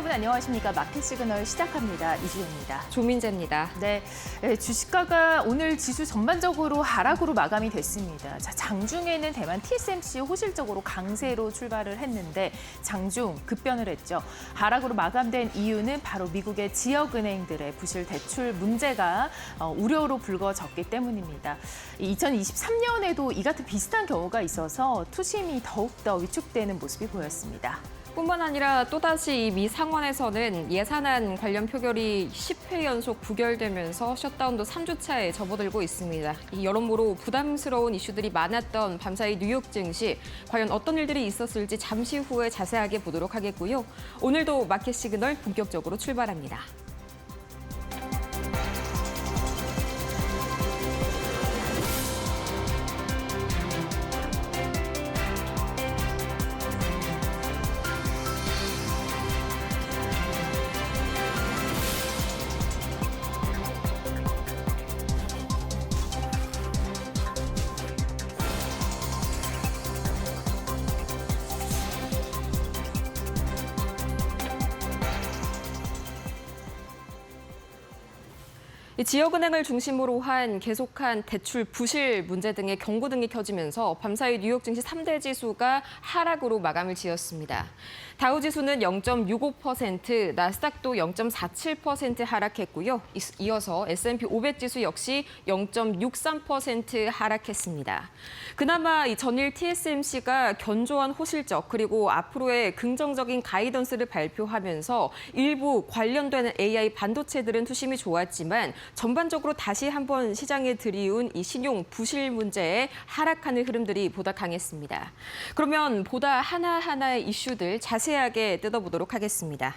여러분 안녕하십니까. 마켓 시그널 시작합니다. 이주연입니다. 조민재입니다. 네, 주식가가 오늘 지수 전반적으로 하락으로 마감이 됐습니다. 자, 장중에는 대만 TSMC 호실적으로 강세로 출발을 했는데 장중 급변을 했죠. 하락으로 마감된 이유는 바로 미국의 지역은행들의 부실 대출 문제가 우려로 불거졌기 때문입니다. 2023년에도 이 같은 비슷한 경우가 있어서 투심이 더욱더 위축되는 모습이 보였습니다. 뿐만 아니라 또다시 이 미 상원에서는 예산안 관련 표결이 10회 연속 부결되면서 셧다운도 3주차에 접어들고 있습니다. 이 여러모로 부담스러운 이슈들이 많았던 밤사이 뉴욕 증시, 과연 어떤 일들이 있었을지 잠시 후에 자세하게 보도록 하겠고요. 오늘도 마켓 시그널 본격적으로 출발합니다. 지역은행을 중심으로 한 계속한 대출 부실 문제 등의 경고등이 켜지면서 밤사이 뉴욕 증시 3대 지수가 하락으로 마감을 지었습니다. 다우지수는 0.65%, 나스닥도 0.47% 하락했고요. 이어서 S&P 500 지수 역시 0.63% 하락했습니다. 그나마 이 전일 TSMC가 견조한 호실적 그리고 앞으로의 긍정적인 가이던스를 발표하면서 일부 관련된 AI 반도체들은 투심이 좋았지만 전반적으로 다시 한번 시장에 들이운 이 신용 부실 문제에 하락하는 흐름들이 보다 강했습니다. 그러면 보다 하나하나의 이슈들 자세하게 뜯어보도록 하겠습니다.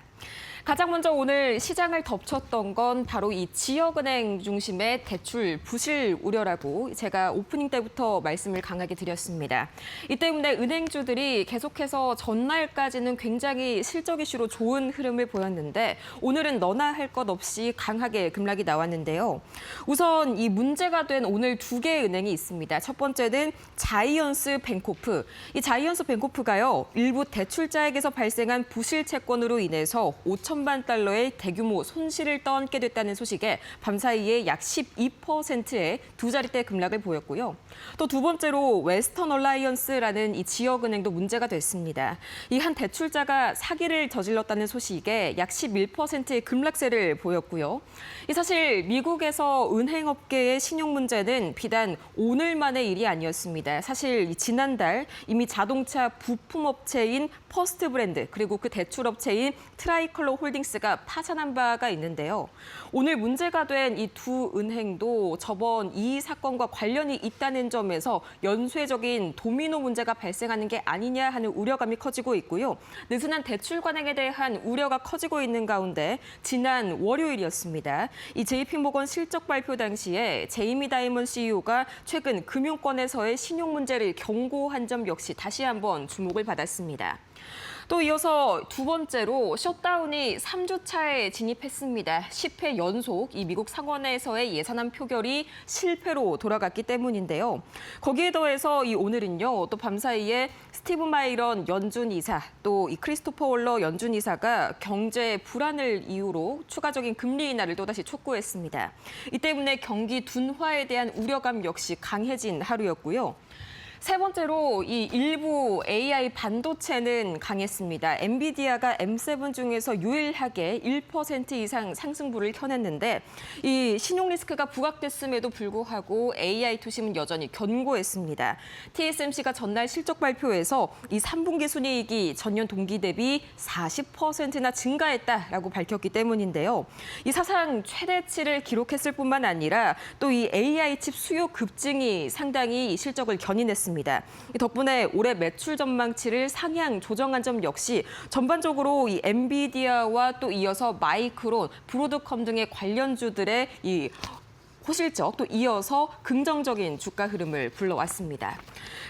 가장 먼저 오늘 시장을 덮쳤던 건 바로 이 지역은행 중심의 대출 부실 우려라고 제가 오프닝 때부터 말씀을 강하게 드렸습니다. 이 때문에 은행주들이 계속해서 전날까지는 굉장히 실적 이슈로 좋은 흐름을 보였는데 오늘은 너나 할 것 없이 강하게 급락이 나왔는데요. 우선 이 문제가 된 오늘 두 개의 은행이 있습니다. 첫 번째는 자이언스 뱅코프. 이 자이언스 뱅코프가요, 일부 대출자에게서 발생한 부실 채권으로 인해서 5천만 달러의 대규모 손실을 떠안게 됐다는 소식에 밤사이에 약 12%의 두 자릿대 급락을 보였고요. 또 두 번째로 웨스턴 얼라이언스라는 이 지역은행도 문제가 됐습니다. 이 한 대출자가 사기를 저질렀다는 소식에 약 11%의 급락세를 보였고요. 이 사실 미국에서 은행업계의 신용 문제는 비단 오늘만의 일이 아니었습니다. 사실 지난달 이미 자동차 부품업체인 퍼스트 브랜드 그리고 그 대출업체인 트라이컬러 홀딩스가 파산한 바가 있는데요. 오늘 문제가 된 이 두 은행도 저번 이 사건과 관련이 있다는 점에서 연쇄적인 도미노 문제가 발생하는 게 아니냐 하는 우려감이 커지고 있고요. 느슨한 대출 관행에 대한 우려가 커지고 있는 가운데 지난 월요일이었습니다. 이 JP모건 실적 발표 당시에 제이미 다이먼 CEO가 최근 금융권에서의 신용 문제를 경고한 점 역시 다시 한번 주목을 받았습니다. 또 이어서 두 번째로 셧다운이 3주차에 진입했습니다. 10회 연속 이 미국 상원에서의 예산안 표결이 실패로 돌아갔기 때문인데요. 거기에 더해서 이 오늘은요, 또 밤사이에 스티브 마이런 연준 이사, 또 이 크리스토퍼 월러 연준 이사가 경제 불안을 이유로 추가적인 금리 인하를 또다시 촉구했습니다. 이 때문에 경기 둔화에 대한 우려감 역시 강해진 하루였고요. 세 번째로 이 일부 AI 반도체는 강했습니다. 엔비디아가 M7 중에서 유일하게 1% 이상 상승부를 켜냈는데 이 신용 리스크가 부각됐음에도 불구하고 AI 투심은 여전히 견고했습니다. TSMC가 전날 실적 발표에서 이 3분기 순이익이 전년 동기 대비 40%나 증가했다라고 밝혔기 때문인데요. 이 사상 최대치를 기록했을 뿐만 아니라 또 이 AI 칩 수요 급증이 상당히 실적을 견인했습니다. 덕분에 올해 매출 전망치를 상향 조정한 점 역시 전반적으로 이 엔비디아와 또 이어서 마이크론, 브로드컴 등의 관련주들의 이 호실적 또 이어서 긍정적인 주가 흐름을 불러왔습니다.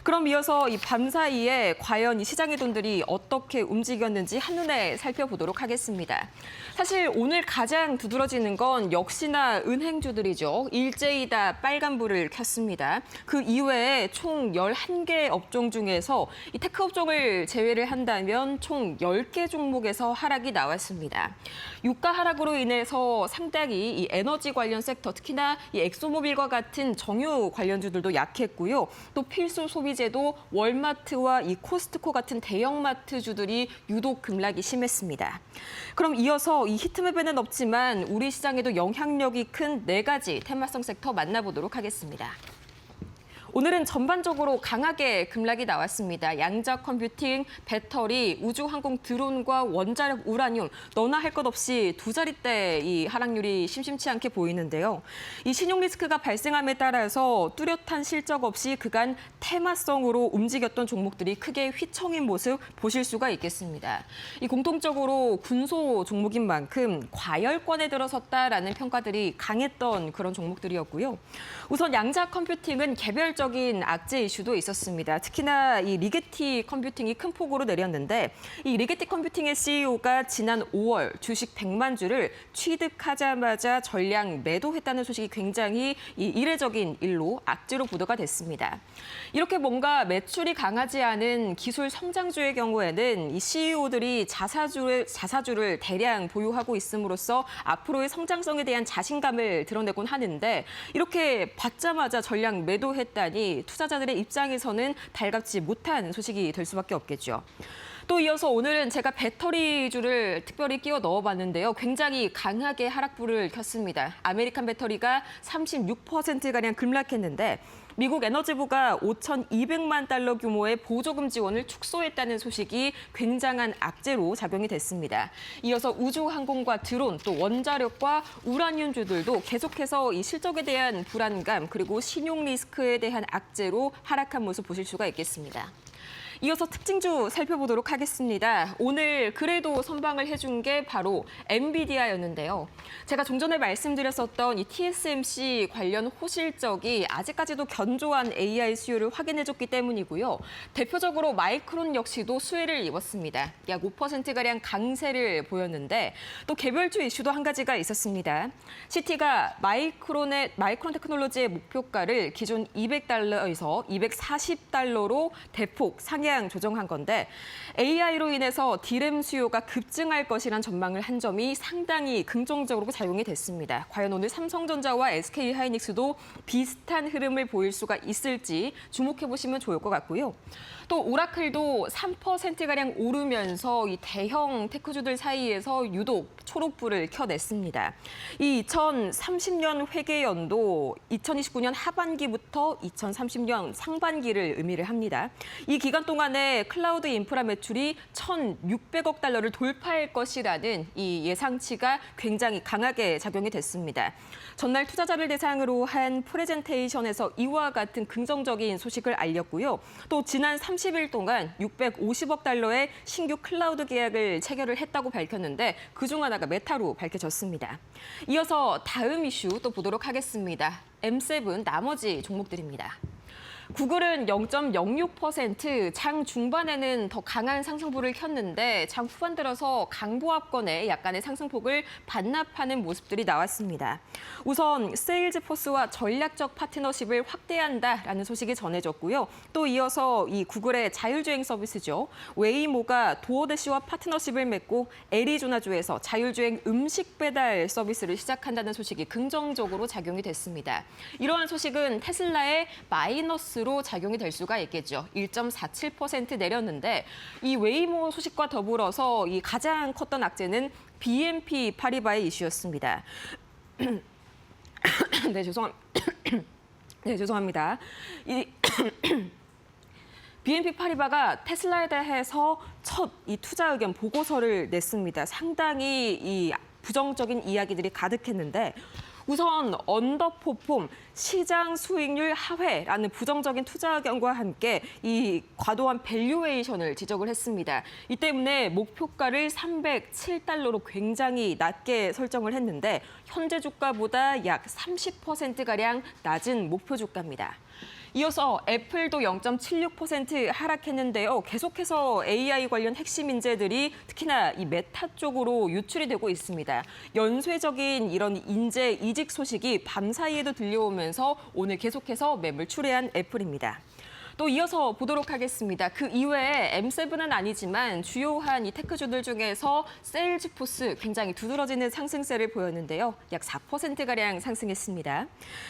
그럼 이어서 이 밤사이에 과연 이 시장의 돈들이 어떻게 움직였는지 한눈에 살펴보도록 하겠습니다. 사실 오늘 가장 두드러지는 건 역시나 은행주들이죠. 일제히 다 빨간불을 켰습니다. 그 이외에 총 11개 업종 중에서 이 테크 업종을 제외를 한다면 총 10개 종목에서 하락이 나왔습니다. 유가 하락으로 인해서 상당히 이 에너지 관련 섹터, 특히나 이 엑소모빌과 같은 정유 관련주들도 약했고요. 또 필수 소비재도 월마트와 이 코스트코 같은 대형마트주들이 유독 급락이 심했습니다. 그럼 이어서 이 히트맵에는 없지만 우리 시장에도 영향력이 큰 4가지 테마성 섹터 만나보도록 하겠습니다. 오늘은 전반적으로 강하게 급락이 나왔습니다. 양자 컴퓨팅, 배터리, 우주항공 드론과 원자력 우라늄, 너나 할 것 없이 두 자릿대 이 하락률이 심심치 않게 보이는데요. 이 신용 리스크가 발생함에 따라서 뚜렷한 실적 없이 그간 테마성으로 움직였던 종목들이 크게 휘청인 모습 보실 수가 있겠습니다. 이 공통적으로 군소 종목인 만큼 과열권에 들어섰다라는 평가들이 강했던 그런 종목들이었고요. 우선 양자 컴퓨팅은 개별적인 악재 이슈도 있었습니다. 특히나 이 리게티 컴퓨팅이 큰 폭으로 내렸는데 이 리게티 컴퓨팅의 CEO가 지난 5월 주식 100만 주를 취득하자마자 전량 매도했다는 소식이 굉장히 이례적인 일로 악재로 보도가 됐습니다. 이렇게 뭔가 매출이 강하지 않은 기술 성장주의 경우에는 이 CEO들이 자사주를 대량 보유하고 있음으로써 앞으로의 성장성에 대한 자신감을 드러내곤 하는데 이렇게 받자마자 전량 매도했다니 투자자들의 입장에서는 달갑지 못한 소식이 될 수밖에 없겠죠. 또 이어서 오늘은 제가 배터리주를 특별히 끼워 넣어봤는데요. 굉장히 강하게 하락불을 켰습니다. 아메리칸 배터리가 36%가량 급락했는데 미국 에너지부가 5,200만 달러 규모의 보조금 지원을 축소했다는 소식이 굉장한 악재로 작용이 됐습니다. 이어서 우주항공과 드론, 또 원자력과 우라늄주들도 계속해서 이 실적에 대한 불안감 그리고 신용 리스크에 대한 악재로 하락한 모습 보실 수가 있겠습니다. 이어서 특징주 살펴보도록 하겠습니다. 오늘 그래도 선방을 해준 게 바로 엔비디아였는데요. 제가 좀 전에 말씀드렸었던 이 TSMC 관련 호실적이 아직까지도 견조한 AI 수요를 확인해줬기 때문이고요. 대표적으로 마이크론 역시도 수혜를 입었습니다. 약 5%가량 강세를 보였는데 또 개별주 이슈도 한 가지가 있었습니다. CT가 마이크론 테크놀로지의 목표가를 기존 200달러에서 240달러로 대폭 상향 조정한 건데 AI로 인해서 D램 수요가 급증할 것이란 전망을 한 점이 상당히 긍정적으로 작용이 됐습니다. 과연 오늘 삼성전자와 SK하이닉스도 비슷한 흐름을 보일 수가 있을지 주목해보시면 좋을 것 같고요. 또 오라클도 3%가량 오르면서 이 대형 테크주들 사이에서 유독 초록불을 켜냈습니다. 이 2030년 회계연도 2029년 하반기부터 2030년 상반기를 의미를 합니다. 이 기간 동안에 클라우드 인프라 매출이 1,600억 달러를 돌파할 것이라는 이 예상치가 굉장히 강하게 작용이 됐습니다. 전날 투자자를 대상으로 한 프레젠테이션에서 이와 같은 긍정적인 소식을 알렸고요. 또 지난 30일 동안 650억 달러의 신규 클라우드 계약을 체결을 했다고 밝혔는데 그중 하나가 메타로 밝혀졌습니다. 이어서 다음 이슈 또 보도록 하겠습니다. M7 나머지 종목들입니다. 구글은 0.06%, 장 중반에는 더 강한 상승폭을 켰는데 장 후반 들어서 강보합권의 약간의 상승폭을 반납하는 모습들이 나왔습니다. 우선 세일즈포스와 전략적 파트너십을 확대한다라는 소식이 전해졌고요. 또 이어서 이 구글의 자율주행 서비스죠. 웨이모가 도어대시와 파트너십을 맺고 애리조나주에서 자율주행 음식 배달 서비스를 시작한다는 소식이 긍정적으로 작용이 됐습니다. 이러한 소식은 테슬라의 마이너스로 작용이 될 수가 있겠죠. 1.47% 내렸는데 이 웨이모 소식과 더불어서 이 가장 컸던 악재는 BNP 파리바의 이슈였습니다. 네, 죄송합니다. BNP 파리바가 테슬라에 대해서 첫 이 투자 의견 보고서를 냈습니다. 상당히 이 부정적인 이야기들이 가득했는데 우선 언더퍼폼, 시장 수익률 하회라는 부정적인 투자 의견과 함께 이 과도한 밸류에이션을 지적을 했습니다. 이 때문에 목표가를 307달러로 굉장히 낮게 설정을 했는데 현재 주가보다 약 30%가량 낮은 목표 주가입니다. 이어서 애플도 0.76% 하락했는데요. 계속해서 AI 관련 핵심 인재들이 특히나 이 메타 쪽으로 유출이 되고 있습니다. 연쇄적인 이런 인재 이직 소식이 밤사이에도 들려오면서 오늘 계속해서 매물 출회한 애플입니다. 또 이어서 보도록 하겠습니다. 그 이외에 M7은 아니지만 주요한 이 테크주들 중에서 세일즈포스 굉장히 두드러지는 상승세를 보였는데요. 약 4%가량 상승했습니다.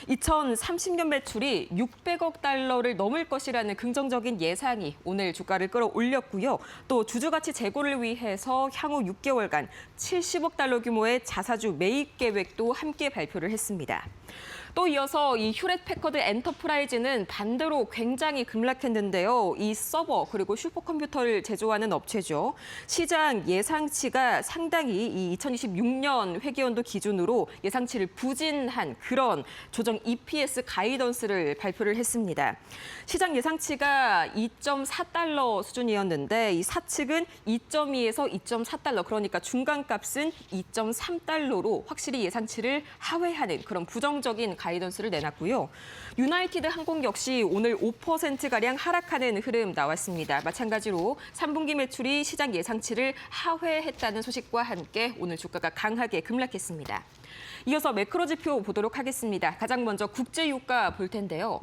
2030년 매출이 600억 달러를 넘을 것이라는 긍정적인 예상이 오늘 주가를 끌어올렸고요. 또 주주가치 제고를 위해서 향후 6개월간 70억 달러 규모의 자사주 매입 계획도 함께 발표를 했습니다. 또 이어서 이 휴렛 패커드 엔터프라이즈는 반대로 굉장히 급락했는데요. 이 서버 그리고 슈퍼컴퓨터를 제조하는 업체죠. 시장 예상치가 상당히 이 2026년 회계연도 기준으로 예상치를 부진한 그런 조정 EPS 가이던스를 발표를 했습니다. 시장 예상치가 2.4달러 수준이었는데 이 사측은 2.2에서 2.4달러 그러니까 중간값은 2.3달러로 확실히 예상치를 하회하는 그런 부정적인 가이던스를 내놨고요. 유나이티드 항공 역시 오늘 5%가량 하락하는 흐름 나왔습니다. 마찬가지로 3분기 매출이 시장 예상치를 하회했다는 소식과 함께 오늘 주가가 강하게 급락했습니다. 이어서 매크로 지표 보도록 하겠습니다. 가장 먼저 국제유가 볼 텐데요.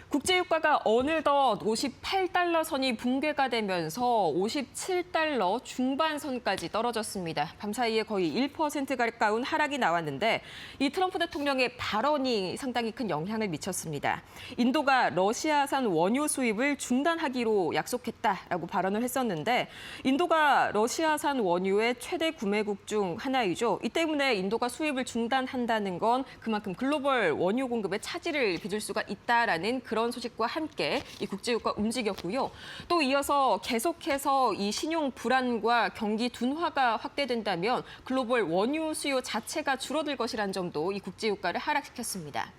국제유가가 어느덧 58달러 선이 붕괴가 되면서 57달러 중반선까지 떨어졌습니다. 밤사이에 거의 1% 가까운 하락이 나왔는데 이 트럼프 대통령의 발언이 상당히 큰 영향을 미쳤습니다. 인도가 러시아산 원유 수입을 중단하기로 약속했다라고 발언을 했었는데 인도가 러시아산 원유의 최대 구매국 중 하나이죠. 이 때문에 인도가 수입을 중단한다는 건 그만큼 글로벌 원유 공급에 차질을 빚을 수가 있다라는 그런 소식과 함께 이 국제유가 움직였고요. 또 이어서 계속해서 이 신용 불안과 경기 둔화가 확대된다면 글로벌 원유 수요 자체가 줄어들 것이라는 점도 이 국제유가를 하락시켰습니다.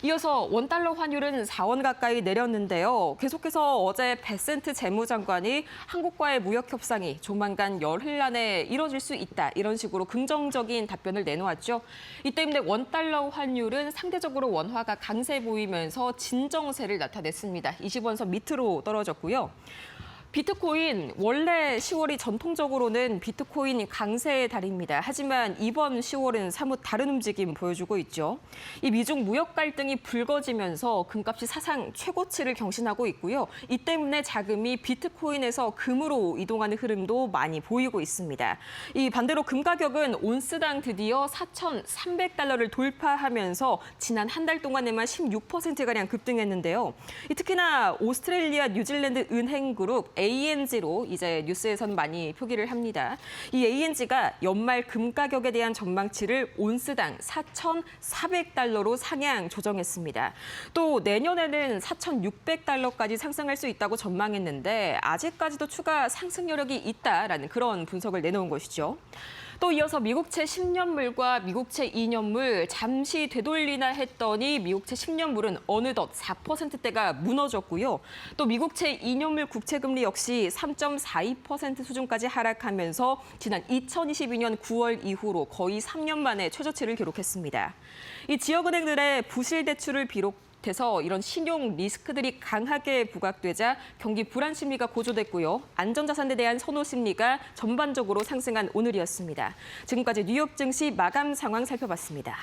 이어서 원달러 환율은 4원 가까이 내렸는데요. 계속해서 어제 베센트 재무장관이 한국과의 무역 협상이 조만간 열흘 안에 이뤄질 수 있다. 이런 식으로 긍정적인 답변을 내놓았죠. 이 때문에 원달러 환율은 상대적으로 원화가 강세 보이면서 진정세를 나타냈습니다. 20원선 밑으로 떨어졌고요. 비트코인, 원래 10월이 전통적으로는 비트코인 강세의 달입니다. 하지만 이번 10월은 사뭇 다른 움직임 보여주고 있죠. 이 미중 무역 갈등이 불거지면서 금값이 사상 최고치를 경신하고 있고요. 이 때문에 자금이 비트코인에서 금으로 이동하는 흐름도 많이 보이고 있습니다. 이 반대로 금 가격은 온스당 드디어 4,300달러를 돌파하면서 지난 한 달 동안에만 16%가량 급등했는데요. 특히나 오스트레일리아 뉴질랜드 은행그룹 ANG로 이제 뉴스에서는 많이 표기를 합니다. 이 ANG가 연말 금 가격에 대한 전망치를 온스당 4,400달러로 상향 조정했습니다. 또 내년에는 4,600달러까지 상승할 수 있다고 전망했는데 아직까지도 추가 상승 여력이 있다라는 그런 분석을 내놓은 것이죠. 또 이어서 미국채 10년물과 미국채 2년물 잠시 되돌리나 했더니 미국채 10년물은 어느덧 4%대가 무너졌고요. 또 미국채 2년물 국채금리 역시 3.42% 수준까지 하락하면서 지난 2022년 9월 이후로 거의 3년 만에 최저치를 기록했습니다. 이 지역은행들의 부실 대출을 비롯해서 이런 신용 리스크들이 강하게 부각되자 경기 불안 심리가 고조됐고요. 안전자산에 대한 선호 심리가 전반적으로 상승한 오늘이었습니다. 지금까지 뉴욕 증시 마감 상황 살펴봤습니다.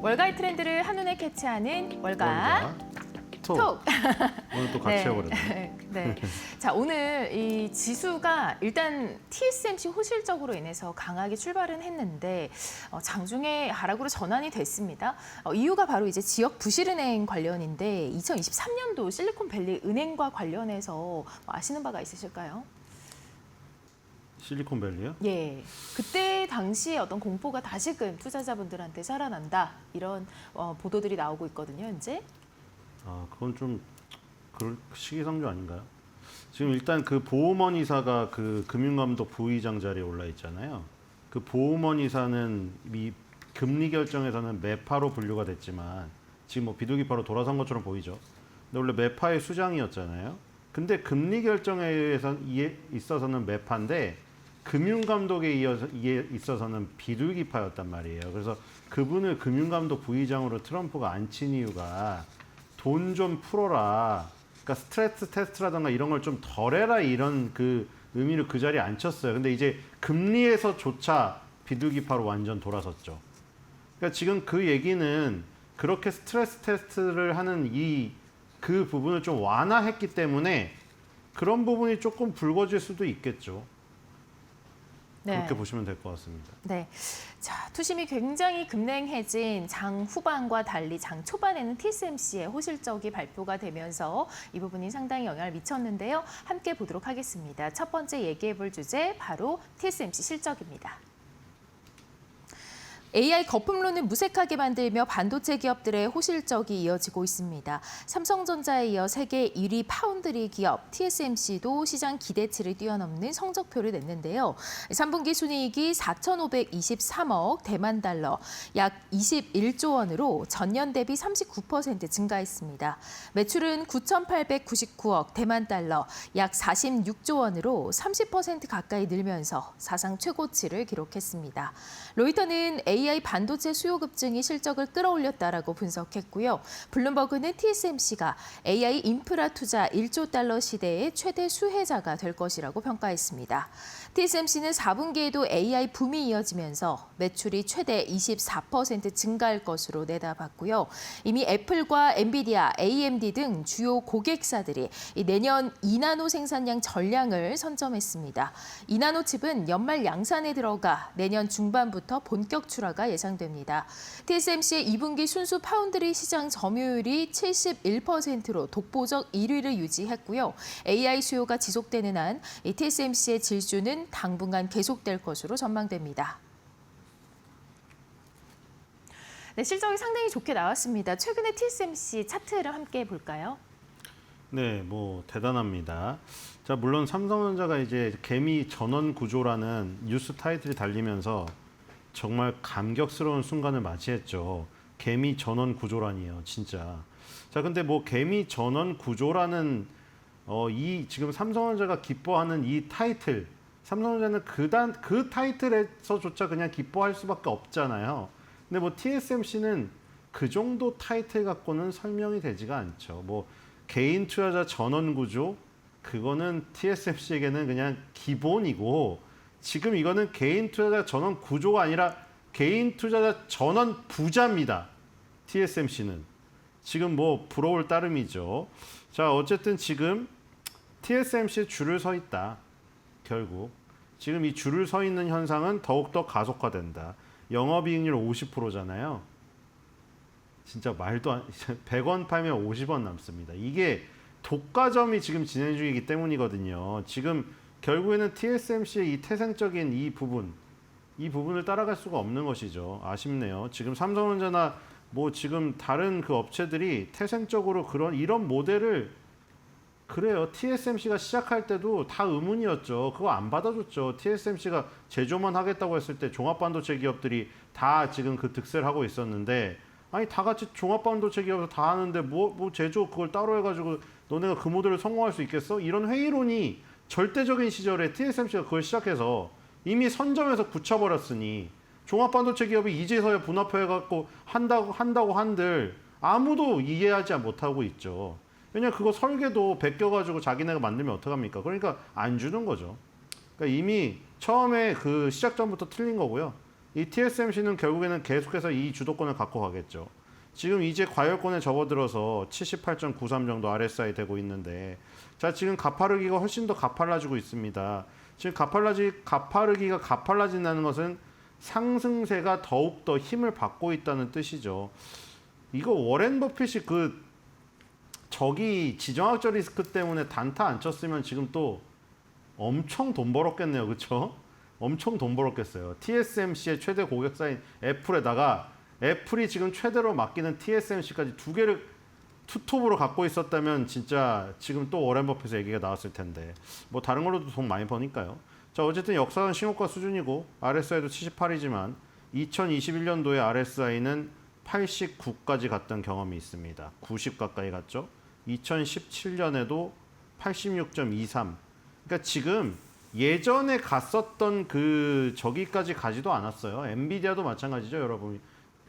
월가의 트렌드를 한눈에 캐치하는 월가 톡. 오늘 또 같이 해버렸네. 네. 자, 오늘 이 지수가 일단 TSMC 호실적으로 인해서 강하게 출발은 했는데 장중에 하락으로 전환이 됐습니다. 이유가 바로 이제 지역 부실은행 관련인데 2023년도 실리콘밸리 은행과 관련해서 뭐 아시는 바가 있으실까요? 실리콘밸리요? 예, 그때 당시에 어떤 공포가 다시금 투자자분들한테 살아난다 이런 보도들이 나오고 있거든요, 현재. 아, 그건 좀 그럴 시기상조 아닌가요? 지금 일단 그 보호먼 이사가 그 금융감독 부의장 자리에 올라 있잖아요. 그 보호먼 이사는 이 금리 결정에서는 매파로 분류가 됐지만 지금 뭐 비둘기파로 돌아선 것처럼 보이죠. 근데 원래 매파의 수장이었잖아요. 근데 금리 결정에 있어서는 매파인데 금융감독에 있어서는 비둘기파였단 말이에요. 그래서 그분을 금융감독 부의장으로 트럼프가 앉힌 이유가 돈 좀 풀어라. 그러니까 스트레스 테스트라든가 이런 걸 좀 덜해라 이런 그 의미로 그 자리에 앉혔어요. 근데 이제 금리에서조차 비둘기파로 완전 돌아섰죠. 그러니까 지금 그 얘기는 그렇게 스트레스 테스트를 하는 그 부분을 좀 완화했기 때문에 그런 부분이 조금 불거질 수도 있겠죠. 네. 그렇게 보시면 될 것 같습니다. 네. 자, 투심이 굉장히 급냉해진 장 후반과 달리 장 초반에는 TSMC의 호실적이 발표가 되면서 이 부분이 상당히 영향을 미쳤는데요. 함께 보도록 하겠습니다. 첫 번째 얘기해 볼 주제 바로 TSMC 실적입니다. AI 거품론을 무색하게 만들며 반도체 기업들의 호실적이 이어지고 있습니다. 삼성전자에 이어 세계 1위 파운드리 기업 TSMC도 시장 기대치를 뛰어넘는 성적표를 냈는데요. 3분기 순이익이 4,523억 대만 달러, 약 21조 원으로 전년 대비 39% 증가했습니다. 매출은 9,899억 대만 달러, 약 46조 원으로 30% 가까이 늘면서 사상 최고치를 기록했습니다. 로이터는 AI 반도체 수요 급증이 실적을 끌어올렸다라고 분석했고요. 블룸버그는 TSMC가 AI 인프라 투자 1조 달러 시대의 최대 수혜자가 될 것이라고 평가했습니다. TSMC는 4분기에도 AI 붐이 이어지면서 매출이 최대 24% 증가할 것으로 내다봤고요. 이미 애플과 엔비디아, AMD 등 주요 고객사들이 내년 2나노 생산량 전량을 선점했습니다. 2나노 칩은 연말 양산에 들어가 내년 중반부터 본격 출하가 예상됩니다. TSMC의 2분기 순수 파운드리 시장 점유율이 71%로 독보적 1위를 유지했고요. AI 수요가 지속되는 한 TSMC의 질주는 당분간 계속될 것으로 전망됩니다. 네, 실적이 상당히 좋게 나왔습니다. 최근에 TSMC 차트를 함께 볼까요? 네, 뭐 대단합니다. 자, 물론 삼성전자가 이제 개미 전원 구조라는 뉴스 타이틀이 달리면서 정말 감격스러운 순간을 맞이했죠. 개미 전원 구조라니요, 진짜. 자, 근데 뭐 개미 전원 구조라는 이 지금 삼성전자가 기뻐하는 이 타이틀, 삼성전자는 그 타이틀에서조차 그냥 기뻐할 수밖에 없잖아요. 근데 뭐 TSMC는 그 정도 타이틀 갖고는 설명이 되지가 않죠. 뭐 개인 투자자 전원 구조, 그거는 TSMC에게는 그냥 기본이고, 지금 이거는 개인 투자자 전원 구조가 아니라 개인 투자자 전원 부자입니다. TSMC는. 지금 뭐 부러울 따름이죠. 자, 어쨌든 지금 TSMC에 줄을 서 있다. 결국 지금 이 줄을 서 있는 현상은 더욱더 가속화된다. 영업이익률 50%잖아요. 진짜 말도 안, 100원 팔면 50원 남습니다. 이게 독과점이 지금 진행 중이기 때문이거든요. 지금 결국에는 TSMC의 이 태생적인 이 부분을 따라갈 수가 없는 것이죠. 아쉽네요. 지금 삼성전자나 뭐 지금 다른 그 업체들이 태생적으로 이런 모델을, 그래요. TSMC가 시작할 때도 다 의문이었죠. 그거 안 받아줬죠. TSMC가 제조만 하겠다고 했을 때 종합반도체 기업들이 다 지금 그 득세를 하고 있었는데, 아니 다 같이 종합반도체 기업에서 다 하는데 뭐 제조 그걸 따로 해가지고 너네가 그 모델을 성공할 수 있겠어? 이런 회의론이 절대적인 시절에 TSMC가 그걸 시작해서 이미 선점해서 굳혀버렸으니 종합반도체 기업이 이제서야 분업해갖고 한다고 한들 아무도 이해하지 못하고 있죠. 왜냐면 그거 설계도 베껴가지고 자기네가 만들면 어떡합니까? 그러니까 안 주는 거죠. 그러니까 이미 처음에 그 시작 전부터 틀린 거고요. 이 TSMC는 결국에는 계속해서 이 주도권을 갖고 가겠죠. 지금 이제 과열권에 접어들어서 78.93 정도 RSI 되고 있는데, 자, 지금 가파르기가 훨씬 더 가팔라지고 있습니다. 지금 가파르기가 가팔라진다는 것은 상승세가 더욱더 힘을 받고 있다는 뜻이죠. 이거 워렌 버핏이 저기 지정학적 리스크 때문에 단타 안 쳤으면 지금 또 엄청 돈 벌었겠네요. 그렇죠? 엄청 돈 벌었겠어요. TSMC의 최대 고객사인 애플에다가 애플이 지금 최대로 맡기는 TSMC까지 두 개를 투톱으로 갖고 있었다면 진짜 지금 또 워렌 버핏의 얘기가 나왔을 텐데, 뭐 다른 걸로도 돈 많이 버니까요. 자, 어쨌든 역사상 신고가 수준이고 RSI도 78이지만 2021년도에 RSI는 89까지 갔던 경험이 있습니다. 90 가까이 갔죠. 2017년에도 86.23. 그러니까 지금 예전에 갔었던 저기까지 가지도 않았어요. 엔비디아도 마찬가지죠, 여러분.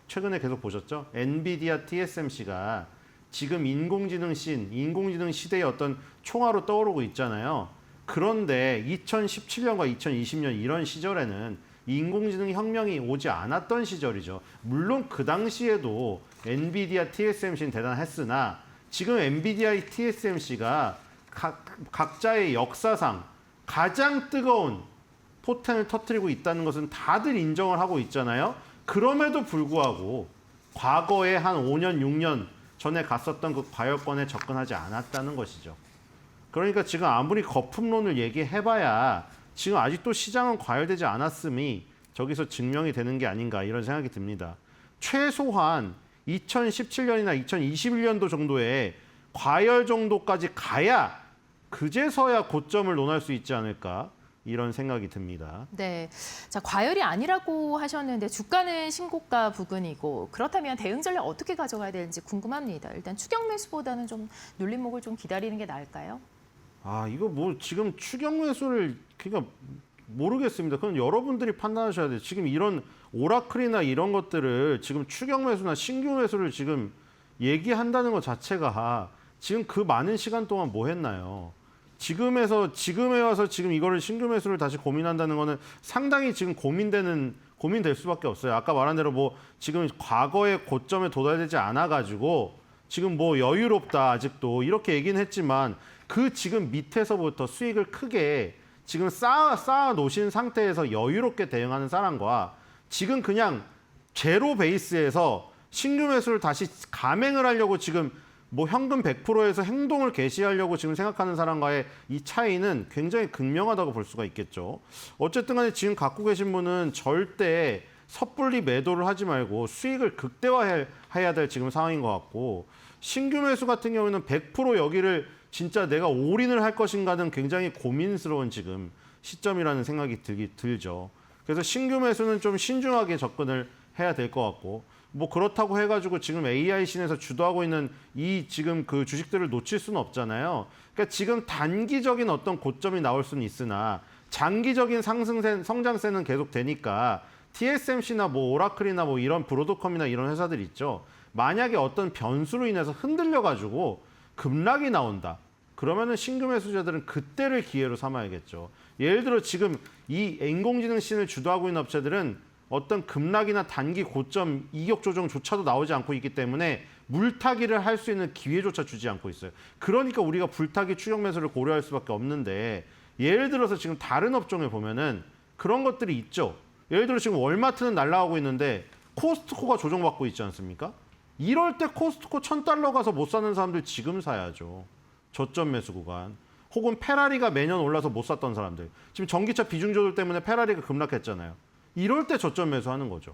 최근에 계속 보셨죠? 엔비디아 TSMC가 지금 인공지능 시대의 어떤 총알로 떠오르고 있잖아요. 그런데 2017년과 2020년 이런 시절에는 인공지능 혁명이 오지 않았던 시절이죠. 물론 그 당시에도 엔비디아 TSMC는 대단했으나 지금 엔비디아 TSMC가 각자의 역사상 가장 뜨거운 포텐을 터뜨리고 있다는 것은 다들 인정을 하고 있잖아요. 그럼에도 불구하고 과거에 한 5년, 6년 전에 갔었던 그 과열권에 접근하지 않았다는 것이죠. 그러니까 지금 아무리 거품론을 얘기해봐야 지금 아직도 시장은 과열되지 않았음이 저기서 증명이 되는 게 아닌가 이런 생각이 듭니다. 최소한 2017년이나 2021년도 정도에 과열 정도까지 가야 그제서야 고점을 논할 수 있지 않을까 이런 생각이 듭니다. 네, 자 과열이 아니라고 하셨는데 주가는 신고가 부근이고 그렇다면 대응 전략 어떻게 가져가야 되는지 궁금합니다. 일단 추격 매수보다는 좀 눌림목을 좀 기다리는 게 나을까요? 아, 이거 뭐 지금 추격 매수를 그러니까 모르겠습니다. 그건 여러분들이 판단하셔야 돼요. 지금 이런 오라클이나 이런 것들을 지금 추격 매수나 신규 매수를 지금 얘기한다는 것 자체가 지금 그 많은 시간 동안 뭐 했나요? 지금에 와서 지금 이거를 신규 매수를 다시 고민한다는 거는 상당히 지금 고민될 수밖에 없어요. 아까 말한 대로 뭐 지금 과거의 고점에 도달되지 않아 가지고 지금 뭐 여유롭다 아직도 이렇게 얘기는 했지만 그 지금 밑에서부터 수익을 크게 지금 쌓아 놓으신 상태에서 여유롭게 대응하는 사람과 지금 그냥 제로 베이스에서 신규 매수를 다시 감행을 하려고 지금 뭐 현금 100%에서 행동을 개시하려고 지금 생각하는 사람과의 이 차이는 굉장히 극명하다고 볼 수가 있겠죠. 어쨌든 간에 지금 갖고 계신 분은 절대 섣불리 매도를 하지 말고 수익을 극대화해야 될 지금 상황인 것 같고, 신규 매수 같은 경우에는 100% 여기를 진짜 내가 올인을 할 것인가는 굉장히 고민스러운 지금 시점이라는 생각이 들죠. 그래서 신규 매수는 좀 신중하게 접근을 해야 될 것 같고, 뭐 그렇다고 해가지고 지금 AI 신에서 주도하고 있는 이 지금 그 주식들을 놓칠 수는 없잖아요. 그러니까 지금 단기적인 어떤 고점이 나올 수는 있으나 장기적인 성장세는 계속 되니까 TSMC나 뭐 오라클이나 뭐 이런 브로드컴이나 이런 회사들 있죠. 만약에 어떤 변수로 인해서 흔들려가지고 급락이 나온다. 그러면은 신규 매수자들은 그때를 기회로 삼아야겠죠. 예를 들어 지금 이 인공지능 씬을 주도하고 있는 업체들은 어떤 급락이나 단기 고점 이격 조정조차도 나오지 않고 있기 때문에 물타기를 할 수 있는 기회조차 주지 않고 있어요. 그러니까 우리가 불타기 추격 매수를 고려할 수밖에 없는데, 예를 들어서 지금 다른 업종에 보면은 그런 것들이 있죠. 예를 들어 지금 월마트는 날아가고 있는데 코스트코가 조정받고 있지 않습니까? 이럴 때 코스트코 $1,000 가서 못 사는 사람들 지금 사야죠. 저점 매수 구간. 혹은 페라리가 매년 올라서 못 샀던 사람들. 지금 전기차 비중 조절 때문에 페라리가 급락했잖아요. 이럴 때 저점 매수하는 거죠.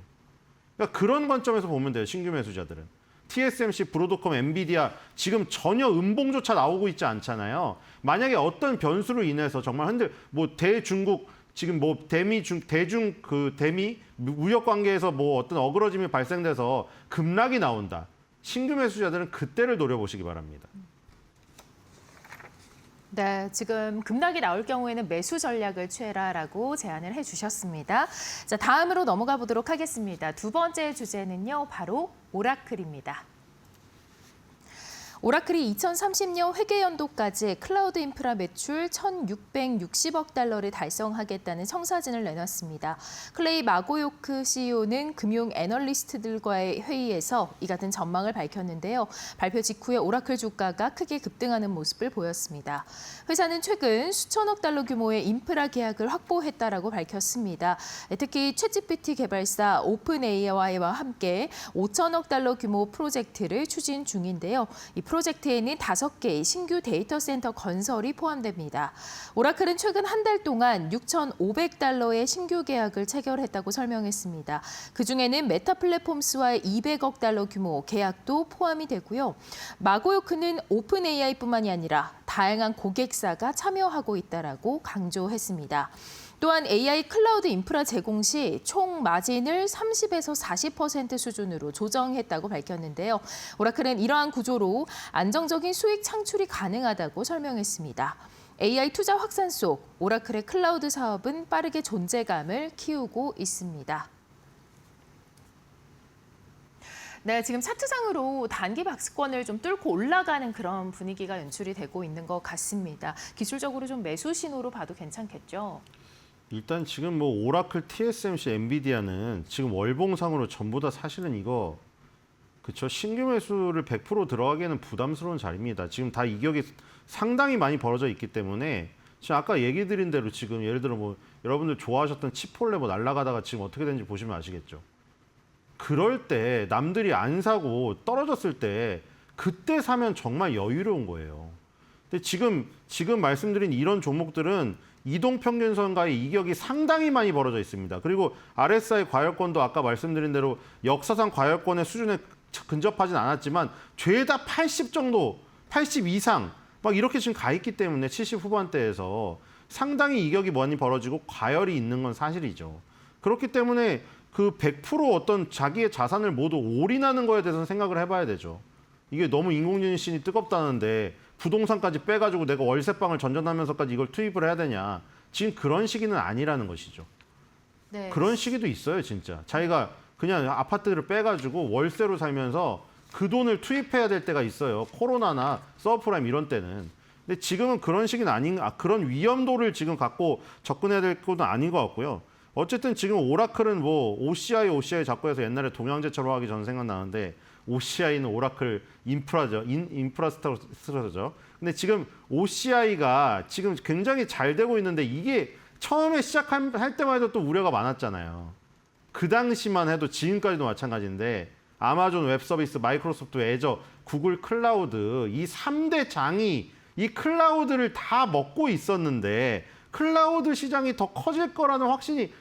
그러니까 그런 관점에서 보면 돼요. 신규 매수자들은. TSMC, 브로드컴, 엔비디아 지금 전혀 음봉조차 나오고 있지 않잖아요. 만약에 어떤 변수로 인해서 정말 뭐 대중국 지금 뭐 대미 무역 관계에서 뭐 어떤 어그러짐이 발생돼서 급락이 나온다. 신규 매수자들은 그때를 노려보시기 바랍니다. 네, 지금 급락이 나올 경우에는 매수 전략을 취해라라고 제안을 해주셨습니다. 자, 다음으로 넘어가 보도록 하겠습니다. 두 번째 주제는요, 바로 오라클입니다. 오라클이 2030년 회계연도까지 클라우드 인프라 매출 1,660억 달러를 달성하겠다는 청사진을 내놨습니다. 클레이 마고요크 CEO는 금융 애널리스트들과의 회의에서 이 같은 전망을 밝혔는데요. 발표 직후에 오라클 주가가 크게 급등하는 모습을 보였습니다. 회사는 최근 수천억 달러 규모의 인프라 계약을 확보했다라고 밝혔습니다. 특히 챗GPT 개발사 오픈AI와 함께 5천억 달러 규모 프로젝트를 추진 중인데요. 이 프로젝트에는 5개의 신규 데이터 센터 건설이 포함됩니다. 오라클은 최근 한 달 동안 6,500달러의 신규 계약을 체결했다고 설명했습니다. 그중에는 메타 플랫폼스와의 200억 달러 규모 계약도 포함이 되고요. 마고요크는 오픈 AI뿐만이 아니라 다양한 고객사가 참여하고 있다라고 강조했습니다. 또한 AI 클라우드 인프라 제공 시 총 마진을 30에서 40% 수준으로 조정했다고 밝혔는데요. 오라클은 이러한 구조로 안정적인 수익 창출이 가능하다고 설명했습니다. AI 투자 확산 속 오라클의 클라우드 사업은 빠르게 존재감을 키우고 있습니다. 네, 지금 차트상으로 단기 박스권을 좀 뚫고 올라가는 그런 분위기가 연출이 되고 있는 것 같습니다. 기술적으로 좀 매수 신호로 봐도 괜찮겠죠? 일단 지금 뭐 오라클, TSMC, 엔비디아는 지금 월봉상으로 전부 다 사실은 이거 그쵸, 신규 매수를 100% 들어가기에는 부담스러운 자리입니다. 지금 다 이격이 상당히 많이 벌어져 있기 때문에 지금 아까 얘기 드린 대로 지금 예를 들어 뭐 여러분들 좋아하셨던 치폴레 뭐 날아가다가 지금 어떻게 되는지 보시면 아시겠죠. 그럴 때 남들이 안 사고 떨어졌을 때 그때 사면 정말 여유로운 거예요. 근데 지금 말씀드린 이런 종목들은 이동평균선과의 이격이 상당히 많이 벌어져 있습니다. 그리고 RSI 과열권도 아까 말씀드린 대로 역사상 과열권의 수준에 근접하진 않았지만 죄다 80 정도, 80 이상 막 이렇게 지금 가 있기 때문에 70 후반대에서 상당히 이격이 많이 벌어지고 과열이 있는 건 사실이죠. 그렇기 때문에 그 100% 어떤 자기의 자산을 모두 올인하는 거에 대해서는 생각을 해봐야 되죠. 이게 너무 인공지능이 뜨겁다는데 부동산까지 빼가지고 내가 월세방을 전전하면서까지 이걸 투입을 해야 되냐. 지금 그런 시기는 아니라는 것이죠. 네. 그런 시기도 있어요, 진짜. 자기가 그냥 아파트를 빼가지고 월세로 살면서 그 돈을 투입해야 될 때가 있어요. 코로나나 서브프라임 이런 때는. 근데 지금은 그런 시기는 그런 위험도를 지금 갖고 접근해야 될 것도 아닌 것 같고요. 어쨌든 지금 오라클은 뭐 OCI 자꾸 해서 옛날에 동양제처럼 하기 전 생각나는데 OCI는 오라클 인프라죠. 인프라스트럭처죠. 근데 지금 OCI가 지금 굉장히 잘 되고 있는데 이게 처음에 시작할 때만 해도 또 우려가 많았잖아요. 그 당시만 해도 지금까지도 마찬가지인데 아마존 웹서비스, 마이크로소프트 애저, 구글 클라우드 이 3대 장이 이 클라우드를 다 먹고 있었는데 클라우드 시장이 더 커질 거라는 확신이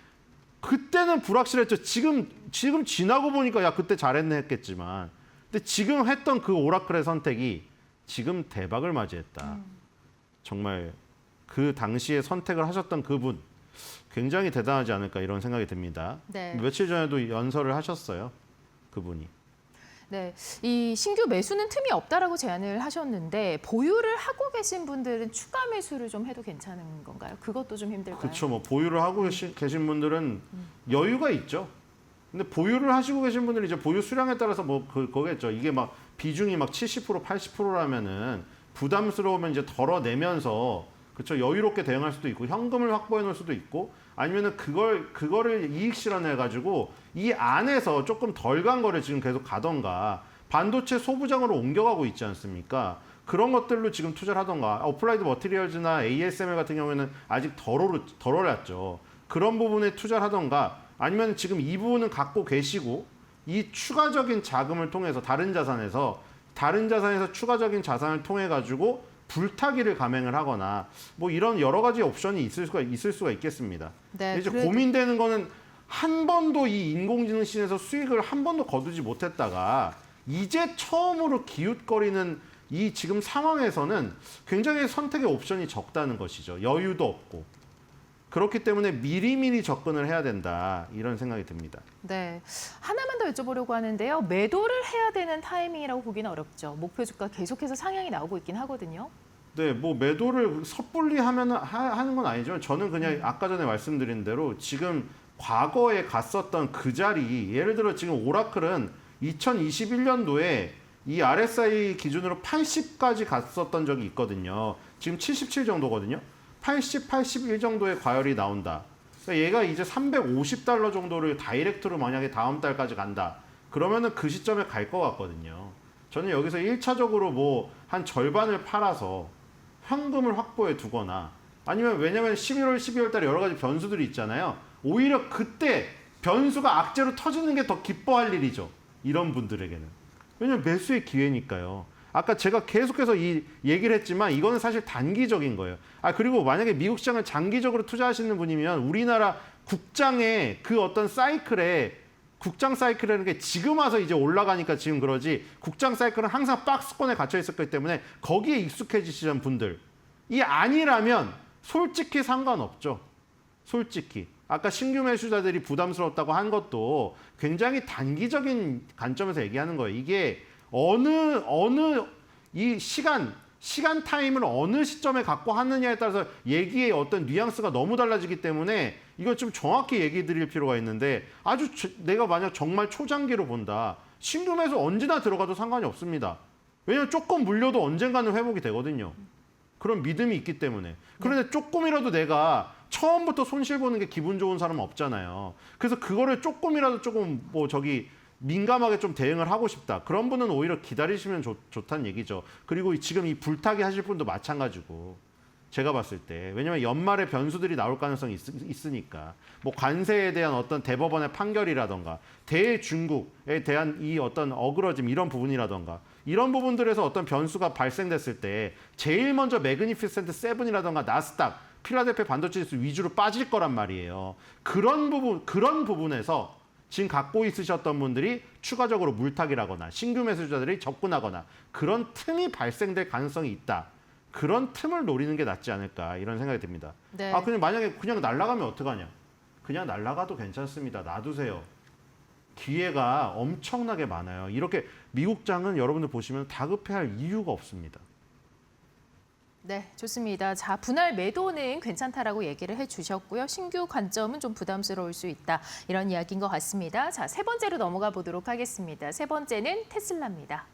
그때는 불확실했죠. 지금 지나고 보니까 야 그때 잘했네 했겠지만 근데 지금 했던 그 오라클의 선택이 지금 대박을 맞이했다. 정말 그 당시에 선택을 하셨던 그분 굉장히 대단하지 않을까 이런 생각이 듭니다. 네. 며칠 전에도 연설을 하셨어요. 그분이. 네, 이 신규 매수는 틈이 없다라고 제안을 하셨는데 보유를 하고 계신 분들은 추가 매수를 좀 해도 괜찮은 건가요? 그것도 좀 힘들까요? 그렇죠. 뭐 보유를 하고 계신 분들은 여유가 있죠. 근데 보유를 하시고 계신 분들은 이제 보유 수량에 따라서 뭐 거겠죠. 이게 막 비중이 막 70%, 80%라면은 부담스러우면 이제 덜어내면서 그렇죠. 여유롭게 대응할 수도 있고 현금을 확보해 놓을 수도 있고 아니면은 그거를 이익 실현해 가지고 이 안에서 조금 덜 간 거를 지금 계속 가던가 반도체 소부장으로 옮겨가고 있지 않습니까? 그런 것들로 지금 투자를 하던가 어플라이드 머티리얼즈나 ASML 같은 경우에는 아직 덜 올랐죠. 그런 부분에 투자를 하던가 아니면 지금 이 부분은 갖고 계시고 이 추가적인 자금을 통해서 다른 자산에서 추가적인 자산을 통해 가지고 불타기를 감행을 하거나 뭐 이런 여러 가지 옵션이 있을 수가 있겠습니다. 네, 이제 고민되는 거는 한 번도 이 인공지능 씬에서 수익을 한 번도 거두지 못했다가 이제 처음으로 기웃거리는 이 지금 상황에서는 굉장히 선택의 옵션이 적다는 것이죠. 여유도 없고. 그렇기 때문에 미리미리 접근을 해야 된다 이런 생각이 듭니다. 네, 하나만 더 여쭤보려고 하는데요. 매도를 해야 되는 타이밍이라고 보기는 어렵죠. 목표 주가 계속해서 상향이 나오고 있긴 하거든요. 네, 뭐 매도를 섣불리 하는 건 아니죠. 저는 그냥 아까 전에 말씀드린 대로 지금 과거에 갔었던 그 자리, 예를 들어 지금 오라클은 2021년도에 이 RSI 기준으로 80까지 갔었던 적이 있거든요. 지금 77 정도거든요. 80, 81 정도의 과열이 나온다. 그러니까 얘가 이제 $350 정도를 다이렉트로 만약에 다음 달까지 간다. 그러면은 그 시점에 갈 것 같거든요. 저는 여기서 1차적으로 뭐 한 절반을 팔아서 현금을 확보해 두거나 아니면 왜냐면 11월, 12월 달에 여러 가지 변수들이 있잖아요. 오히려 그때 변수가 악재로 터지는 게 더 기뻐할 일이죠. 이런 분들에게는. 왜냐면 매수의 기회니까요. 아까 제가 계속해서 이 얘기를 했지만 이거는 사실 단기적인 거예요. 그리고 만약에 미국 시장을 장기적으로 투자하시는 분이면 우리나라 국장의 그 어떤 사이클에 국장 사이클이라는 게 지금 와서 이제 올라가니까 지금 그러지 국장 사이클은 항상 박스권에 갇혀 있었기 때문에 거기에 익숙해지시는 분들이 아니라면 솔직히 상관없죠. 솔직히. 아까 신규 매수자들이 부담스럽다고 한 것도 굉장히 단기적인 관점에서 얘기하는 거예요. 이게 어느 이 시간 타임을 어느 시점에 갖고 하느냐에 따라서 얘기의 어떤 뉘앙스가 너무 달라지기 때문에 이걸 좀 정확히 얘기 드릴 필요가 있는데 내가 만약 정말 초장기로 본다. 신규 매수 언제나 들어가도 상관이 없습니다. 왜냐하면 조금 물려도 언젠가는 회복이 되거든요. 그런 믿음이 있기 때문에. 그런데 조금이라도 내가 처음부터 손실 보는 게 기분 좋은 사람은 없잖아요. 그래서 그거를 조금이라도 조금 민감하게 좀 대응을 하고 싶다. 그런 분은 오히려 기다리시면 좋다는 얘기죠. 그리고 지금 이 불타기 하실 분도 마찬가지고. 제가 봤을 때. 왜냐면 연말에 변수들이 나올 가능성이 있으니까. 뭐 관세에 대한 어떤 대법원의 판결이라던가 대중국에 대한 이 어떤 어그러짐 이런 부분이라던가 이런 부분들에서 어떤 변수가 발생됐을 때 제일 먼저 매그니피센트 7이라던가 나스닥, 필라델피아 반도체 지수 위주로 빠질 거란 말이에요. 그런 부분에서 지금 갖고 있으셨던 분들이 추가적으로 물타기라거나 신규 매수자들이 접근하거나 그런 틈이 발생될 가능성이 있다. 그런 틈을 노리는 게 낫지 않을까 이런 생각이 듭니다. 네. 그냥 만약에 그냥 날아가면 어떡하냐. 그냥 날아가도 괜찮습니다. 놔두세요. 기회가 엄청나게 많아요. 이렇게 미국장은 여러분들 보시면 다급해할 이유가 없습니다. 네, 좋습니다. 자, 분할 매도는 괜찮다라고 얘기를 해주셨고요. 신규 관점은 좀 부담스러울 수 있다. 이런 이야기인 것 같습니다. 자, 세 번째로 넘어가 보도록 하겠습니다. 세 번째는 테슬라입니다.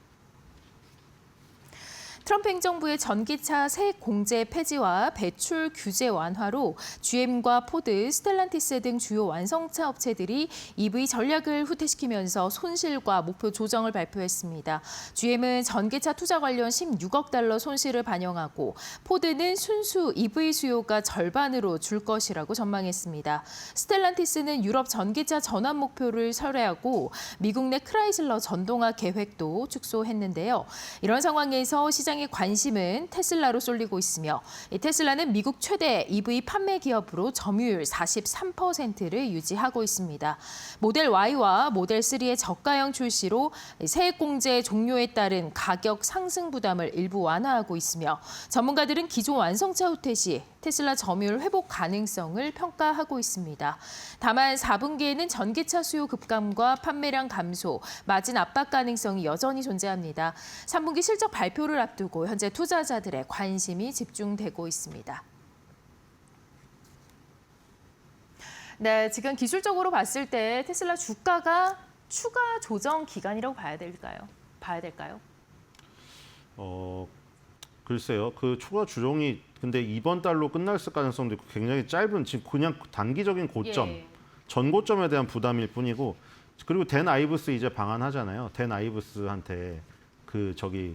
트럼프 행정부의 전기차 세액 공제 폐지와 배출 규제 완화로 GM과 포드, 스텔란티스 등 주요 완성차 업체들이 EV 전략을 후퇴시키면서 손실과 목표 조정을 발표했습니다. GM은 전기차 투자 관련 16억 달러 손실을 반영하고 포드는 순수 EV 수요가 절반으로 줄 것이라고 전망했습니다. 스텔란티스는 유럽 전기차 전환 목표를 철회하고 미국 내 크라이슬러 전동화 계획도 축소했는데요. 이런 상황에서 시장의 관심은 테슬라로 쏠리고 있으며 이 테슬라는 미국 최대 EV 판매 기업으로 점유율 43%를 유지하고 있습니다. 모델 Y와 모델 3의 저가형 출시로 세액 공제 종료에 따른 가격 상승 부담을 일부 완화하고 있으며 전문가들은 기존 완성차 후퇴 시 테슬라 점유율 회복 가능성을 평가하고 있습니다. 다만 4분기에는 전기차 수요 급감과 판매량 감소, 마진 압박 가능성이 여전히 존재합니다. 3분기 실적 발표를 앞두고 현재 투자자들의 관심이 집중되고 있습니다. 네, 지금 기술적으로 봤을 때 테슬라 주가가 추가 조정 기간이라고 봐야 될까요? 글쎄요. 그 추가 조정이 근데 이번 달로 끝날 가능성도 있고 굉장히 짧은 지금 그냥 단기적인 고점, 전고점에 대한 부담일 뿐이고 그리고 댄 아이브스 이제 방한하잖아요. 댄 아이브스한테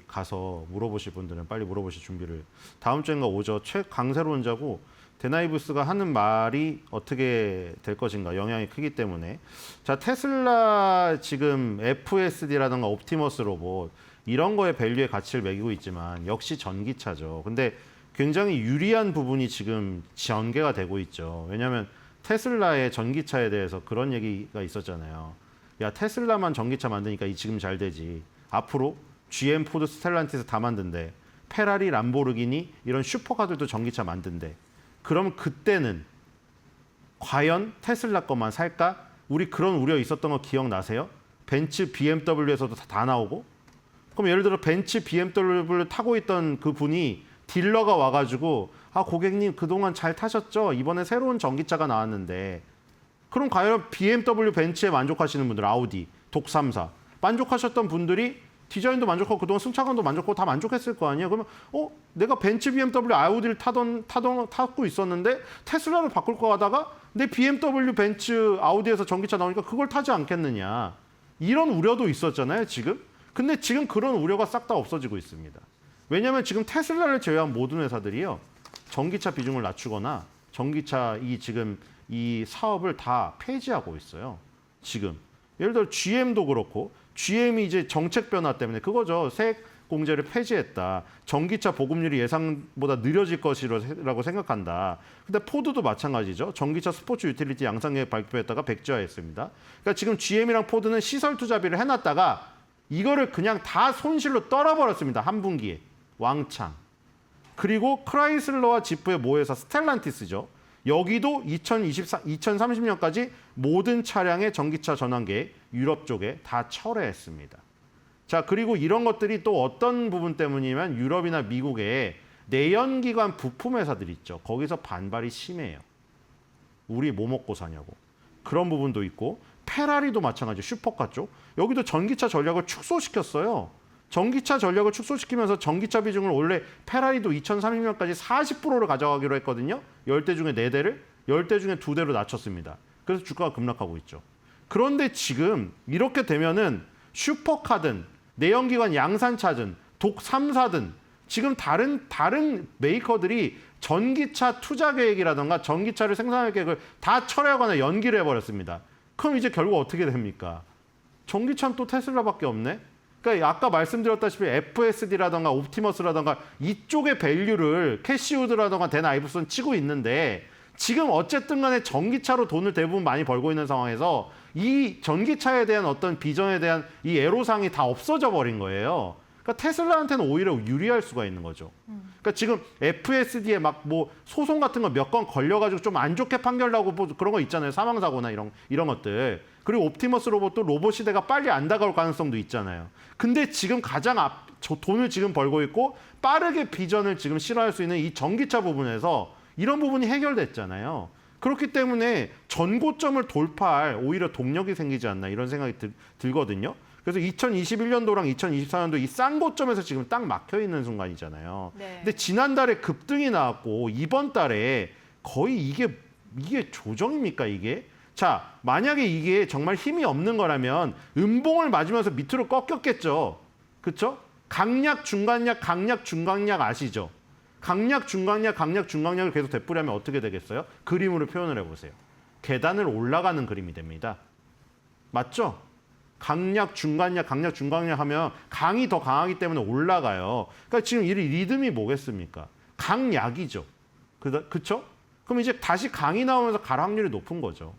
가서 물어보실 분들은 빨리 물어보실 준비를 다음 주인가 오죠. 최강세론자고 댄 아이브스가 하는 말이 어떻게 될 것인가 영향이 크기 때문에 자 테슬라 지금 FSD라든가 옵티머스 로봇 이런 거에 밸류의 가치를 매기고 있지만 역시 전기차죠. 근데 굉장히 유리한 부분이 지금 전개가 되고 있죠. 왜냐하면 테슬라의 전기차에 대해서 그런 얘기가 있었잖아요. 야 테슬라만 전기차 만드니까 지금 잘 되지. 앞으로 GM, 포드, 스텔란티스 다 만든대. 페라리, 람보르기니 이런 슈퍼카들도 전기차 만든대. 그럼 그때는 과연 테슬라 것만 살까? 우리 그런 우려 있었던 거 기억나세요? 벤츠, BMW에서도 다 나오고 그럼 예를 들어 벤츠, BMW를 타고 있던 그 분이 딜러가 와가지고 고객님 그동안 잘 타셨죠? 이번에 새로운 전기차가 나왔는데 그럼 과연 BMW, 벤츠에 만족하시는 분들 아우디, 독3사 만족하셨던 분들이 디자인도 만족하고 그동안 승차감도 만족하고 다 만족했을 거 아니에요. 그러면 내가 벤츠, BMW, 아우디를 타고 있었는데 테슬라로 바꿀 거 하다가 내 BMW, 벤츠, 아우디에서 전기차 나오니까 그걸 타지 않겠느냐. 이런 우려도 있었잖아요, 지금. 근데 지금 그런 우려가 싹 다 없어지고 있습니다. 왜냐하면 지금 테슬라를 제외한 모든 회사들이요. 전기차 비중을 낮추거나 전기차 이 사업을 다 폐지하고 있어요. 지금. 예를 들어 GM도 그렇고 GM이 이제 정책 변화 때문에 그거죠. 세액 공제를 폐지했다. 전기차 보급률이 예상보다 느려질 것이라고 생각한다. 근데 포드도 마찬가지죠. 전기차 스포츠 유틸리티 양산 계획 발표했다가 백지화했습니다. 그러니까 지금 GM이랑 포드는 시설 투자비를 해놨다가 이거를 그냥 다 손실로 떨어버렸습니다. 한 분기에. 왕창. 그리고 크라이슬러와 지프의 모회사 스텔란티스죠. 여기도 2030년까지 모든 차량의 전기차 전환 계획 유럽 쪽에 다 철회했습니다. 자, 그리고 이런 것들이 또 어떤 부분 때문이면 유럽이나 미국의 내연기관 부품 회사들 있죠. 거기서 반발이 심해요. 우리 뭐 먹고 사냐고. 그런 부분도 있고 페라리도 마찬가지예요. 슈퍼카 쪽. 여기도 전기차 전략을 축소시켰어요. 전기차 전략을 축소시키면서 전기차 비중을 원래 페라리도 2030년까지 40%를 가져가기로 했거든요. 10대 중에 4대를 10대 중에 2대로 낮췄습니다. 그래서 주가가 급락하고 있죠. 그런데 지금 이렇게 되면은 슈퍼카든 내연기관 양산차든 독 3사든 지금 다른 메이커들이 전기차 투자 계획이라든가 전기차를 생산할 계획을 다 철회하거나 연기를 해버렸습니다. 그럼 이제 결국 어떻게 됩니까? 전기차는 또 테슬라밖에 없네? 그러니까 아까 말씀드렸다시피 FSD라든가 옵티머스라든가 이쪽의 밸류를 캐시우드라든가 댄 아이브슨 치고 있는데 지금 어쨌든 간에 전기차로 돈을 대부분 많이 벌고 있는 상황에서 이 전기차에 대한 어떤 비전에 대한 이 애로사항이 다 없어져 버린 거예요. 그러니까 테슬라한테는 오히려 유리할 수가 있는 거죠. 그러니까 지금 FSD에 막 뭐 소송 같은 거 몇 건 걸려가지고 좀 안 좋게 판결 나고 뭐 그런 거 있잖아요. 사망사고나 이런 것들. 그리고 옵티머스 로봇도 로봇 시대가 빨리 안 다가올 가능성도 있잖아요. 근데 지금 가장 돈을 지금 벌고 있고 빠르게 비전을 지금 실현할 수 있는 이 전기차 부분에서 이런 부분이 해결됐잖아요. 그렇기 때문에 전고점을 돌파할 오히려 동력이 생기지 않나 이런 생각이 들거든요. 그래서 2021년도랑 2024년도 이 싼 고점에서 지금 딱 막혀 있는 순간이잖아요. 네. 근데 지난달에 급등이 나왔고 이번 달에 거의 이게 조정입니까 이게? 자, 만약에 이게 정말 힘이 없는 거라면 음봉을 맞으면서 밑으로 꺾였겠죠. 그렇죠? 강약, 중간약, 강약, 중강약 아시죠? 강약, 중강약, 강약, 중강약을 계속 되풀이하면 어떻게 되겠어요? 그림으로 표현을 해보세요. 계단을 올라가는 그림이 됩니다. 맞죠? 강약, 중간약, 강약, 중강약 하면 강이 더 강하기 때문에 올라가요. 그러니까 지금 이 리듬이 뭐겠습니까? 강약이죠. 그렇죠? 그럼 이제 다시 강이 나오면서 갈 확률이 높은 거죠.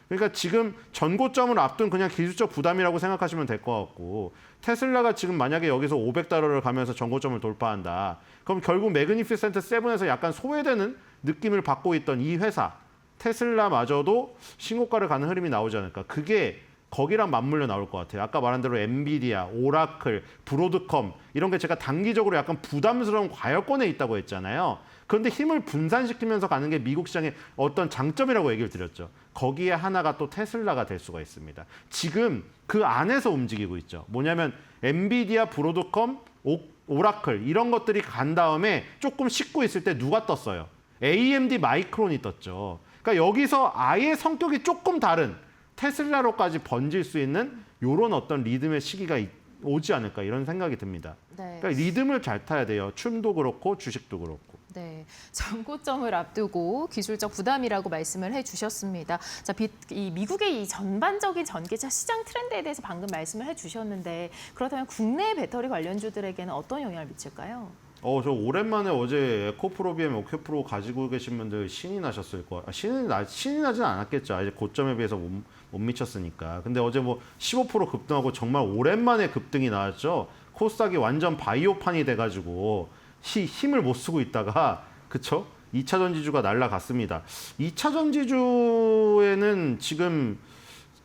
그러니까 지금 전고점을 앞둔 그냥 기술적 부담이라고 생각하시면 될 것 같고 테슬라가 지금 만약에 여기서 $500를 가면서 전고점을 돌파한다. 그럼 결국 매그니피센트 7에서 약간 소외되는 느낌을 받고 있던 이 회사 테슬라마저도 신고가를 가는 흐름이 나오지 않을까. 그게 거기랑 맞물려 나올 것 같아요. 아까 말한 대로 엔비디아, 오라클, 브로드컴 이런 게 제가 단기적으로 약간 부담스러운 과열권에 있다고 했잖아요. 그런데 힘을 분산시키면서 가는 게 미국 시장의 어떤 장점이라고 얘기를 드렸죠. 거기에 하나가 또 테슬라가 될 수가 있습니다. 지금 그 안에서 움직이고 있죠. 뭐냐면 엔비디아, 브로드컴, 오라클 이런 것들이 간 다음에 조금 식고 있을 때 누가 떴어요? AMD 마이크론이 떴죠. 그러니까 여기서 아예 성격이 조금 다른 테슬라로까지 번질 수 있는 이런 어떤 리듬의 시기가 오지 않을까 이런 생각이 듭니다. 네. 그러니까 리듬을 잘 타야 돼요. 춤도 그렇고 주식도 그렇고. 네, 전고점을 앞두고 기술적 부담이라고 말씀을 해주셨습니다. 자, 이 미국의 이 전반적인 전기차 시장 트렌드에 대해서 방금 말씀을 해주셨는데 그렇다면 국내 배터리 관련주들에게는 어떤 영향을 미칠까요? 저 오랜만에 어제 에코프로 BM, 오케프로 가지고 계신 분들 신이 나셨을 거예요. 신이 나진 않았겠죠. 이제 고점에 비해서 못 미쳤으니까. 근데 어제 뭐 15% 급등하고 정말 오랜만에 급등이 나왔죠. 코스닥이 완전 바이오판이 돼가지고 힘을 못 쓰고 있다가 그쵸? 2차 전지주가 날아갔습니다. 2차 전지주에는 지금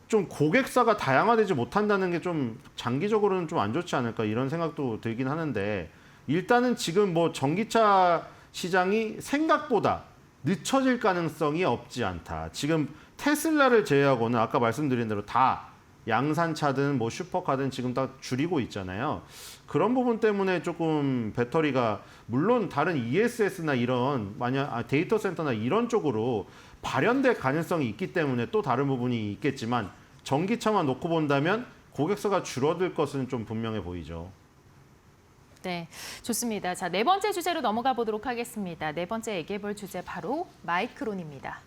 좀 고객사가 다양화되지 못한다는 게 좀 장기적으로는 좀 안 좋지 않을까 이런 생각도 들긴 하는데 일단은 지금 뭐 전기차 시장이 생각보다 늦춰질 가능성이 없지 않다. 지금 테슬라를 제외하고는 아까 말씀드린 대로 다 양산차든 뭐 슈퍼카든 지금 다 줄이고 있잖아요. 그런 부분 때문에 조금 배터리가 물론 다른 ESS나 이런 만약 데이터 센터나 이런 쪽으로 발현될 가능성이 있기 때문에 또 다른 부분이 있겠지만 전기차만 놓고 본다면 고객수가 줄어들 것은 좀 분명해 보이죠. 네, 좋습니다. 자, 네 번째 주제로 넘어가 보도록 하겠습니다. 네 번째 얘기해볼 주제 바로 마이크론입니다.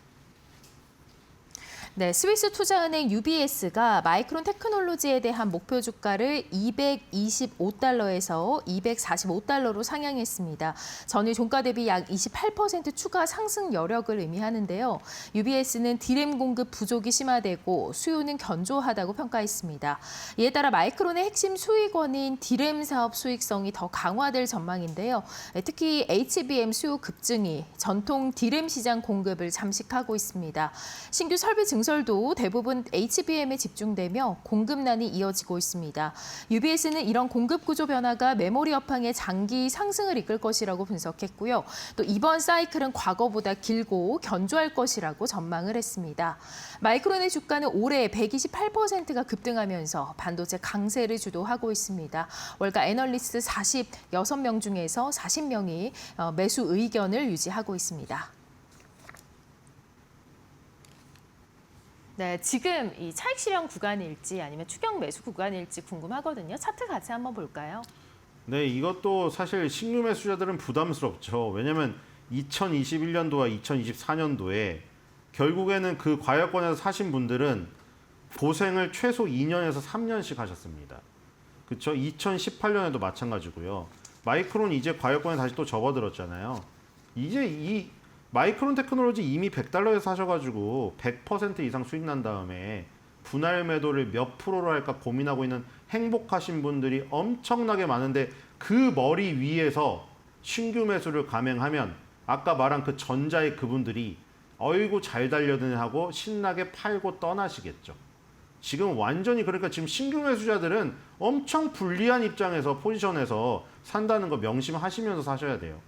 네, 스위스 투자은행 UBS가 마이크론 테크놀로지에 대한 목표 주가를 225달러에서 245달러로 상향했습니다. 전일 종가 대비 약 28% 추가 상승 여력을 의미하는데요. UBS는 디램 공급 부족이 심화되고 수요는 견조하다고 평가했습니다. 이에 따라 마이크론의 핵심 수익원인 디램 사업 수익성이 더 강화될 전망인데요. 특히 HBM 수요 급증이 전통 디램 시장 공급을 잠식하고 있습니다. 신규 설비 증설도 대부분 HBM에 집중되며 공급난이 이어지고 있습니다. UBS는 이런 공급 구조 변화가 메모리 업황의 장기 상승을 이끌 것이라고 분석했고요. 또 이번 사이클은 과거보다 길고 견조할 것이라고 전망을 했습니다. 마이크론의 주가는 올해 128%가 급등하면서 반도체 강세를 주도하고 있습니다. 월가 애널리스트 46명 중에서 40명이 매수 의견을 유지하고 있습니다. 네, 지금 이 차익 실현 구간일지 아니면 추격 매수 구간일지 궁금하거든요. 차트 같이 한번 볼까요? 네, 이것도 사실 신규 매수자들은 부담스럽죠. 왜냐하면 2021년도와 2024년도에 결국에는 그 과열권에서 사신 분들은 고생을 최소 2년에서 3년씩 하셨습니다. 그렇죠? 2018년에도 마찬가지고요. 마이크론 이제 과열권에 다시 또 접어들었잖아요. 이제 이 마이크론 테크놀로지 이미 100달러에 사셔가지고 100% 이상 수익 난 다음에 분할 매도를 몇 프로로 할까 고민하고 있는 행복하신 분들이 엄청나게 많은데 그 머리 위에서 신규 매수를 감행하면 아까 말한 그 전자의 그분들이 어이구 잘 달려드네 하고 신나게 팔고 떠나시겠죠. 지금 완전히 그러니까 지금 신규 매수자들은 엄청 불리한 입장에서 포지션에서 산다는 거 명심하시면서 사셔야 돼요.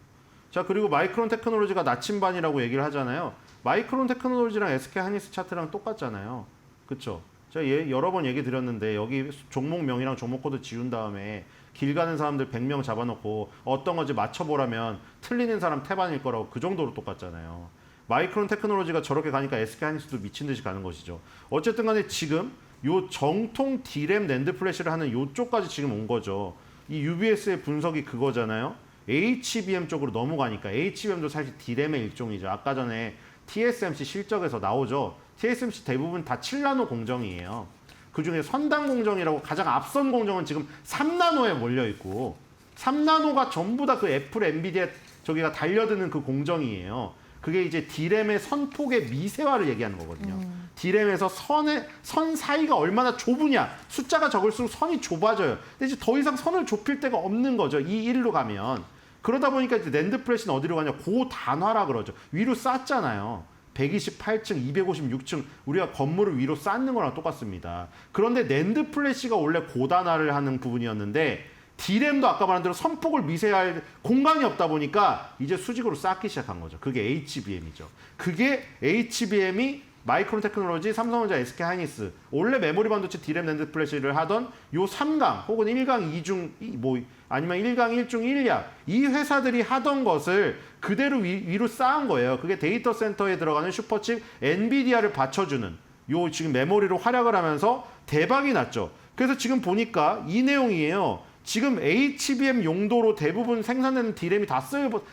자, 그리고 마이크론 테크놀로지가 나침반이라고 얘기를 하잖아요. 마이크론 테크놀로지랑 SK 하이닉스 차트랑 똑같잖아요. 그렇죠? 제가 여러 번 얘기 드렸는데 여기 종목명이랑 종목 코드 지운 다음에 길 가는 사람들 100명 잡아놓고 어떤 건지 맞춰보라면 틀리는 사람 태반일 거라고 그 정도로 똑같잖아요. 마이크론 테크놀로지가 저렇게 가니까 SK 하이닉스도 미친 듯이 가는 것이죠. 어쨌든 간에 지금 요 정통 D램 낸드 플래시를 하는 요쪽까지 지금 온 거죠. 이 UBS의 분석이 그거잖아요. HBM 쪽으로 넘어가니까 HBM도 사실 D램의 일종이죠. 아까 전에 TSMC 실적에서 나오죠. TSMC 대부분 다 7나노 공정이에요. 그중에 선단 공정이라고 가장 앞선 공정은 지금 3나노에 몰려있고 3나노가 전부 다 그 애플, 엔비디아 저기가 달려드는 그 공정이에요. 그게 이제 D램의 선폭의 미세화를 얘기하는 거거든요. D램에서 선 사이가 얼마나 좁으냐. 숫자가 적을수록 선이 좁아져요. 근데 이제 더 이상 선을 좁힐 데가 없는 거죠. 이 1로 가면. 그러다 보니까 이제 낸드 플래시는 어디로 가냐? 고단화라 그러죠. 위로 쌓잖아요. 128층, 256층 우리가 건물을 위로 쌓는 거랑 똑같습니다. 그런데 낸드 플래시가 원래 고단화를 하는 부분이었는데 D램도 아까 말한 대로 선폭을 미세할 공간이 없다 보니까 이제 수직으로 쌓기 시작한 거죠. 그게 HBM이죠. 그게 HBM이 마이크론 테크놀로지, 삼성전자, SK 하이닉스 원래 메모리 반도체 D램 낸드 플래시를 하던 요 3강 혹은 1강 2중 뭐 아니면 1강 1중 1약 이 회사들이 하던 것을 그대로 위로 쌓은 거예요. 그게 데이터 센터에 들어가는 슈퍼칩 엔비디아를 받쳐주는 요 지금 메모리로 활약을 하면서 대박이 났죠. 그래서 지금 보니까 이 내용이에요. 지금 HBM 용도로 대부분 생산되는 D램이 다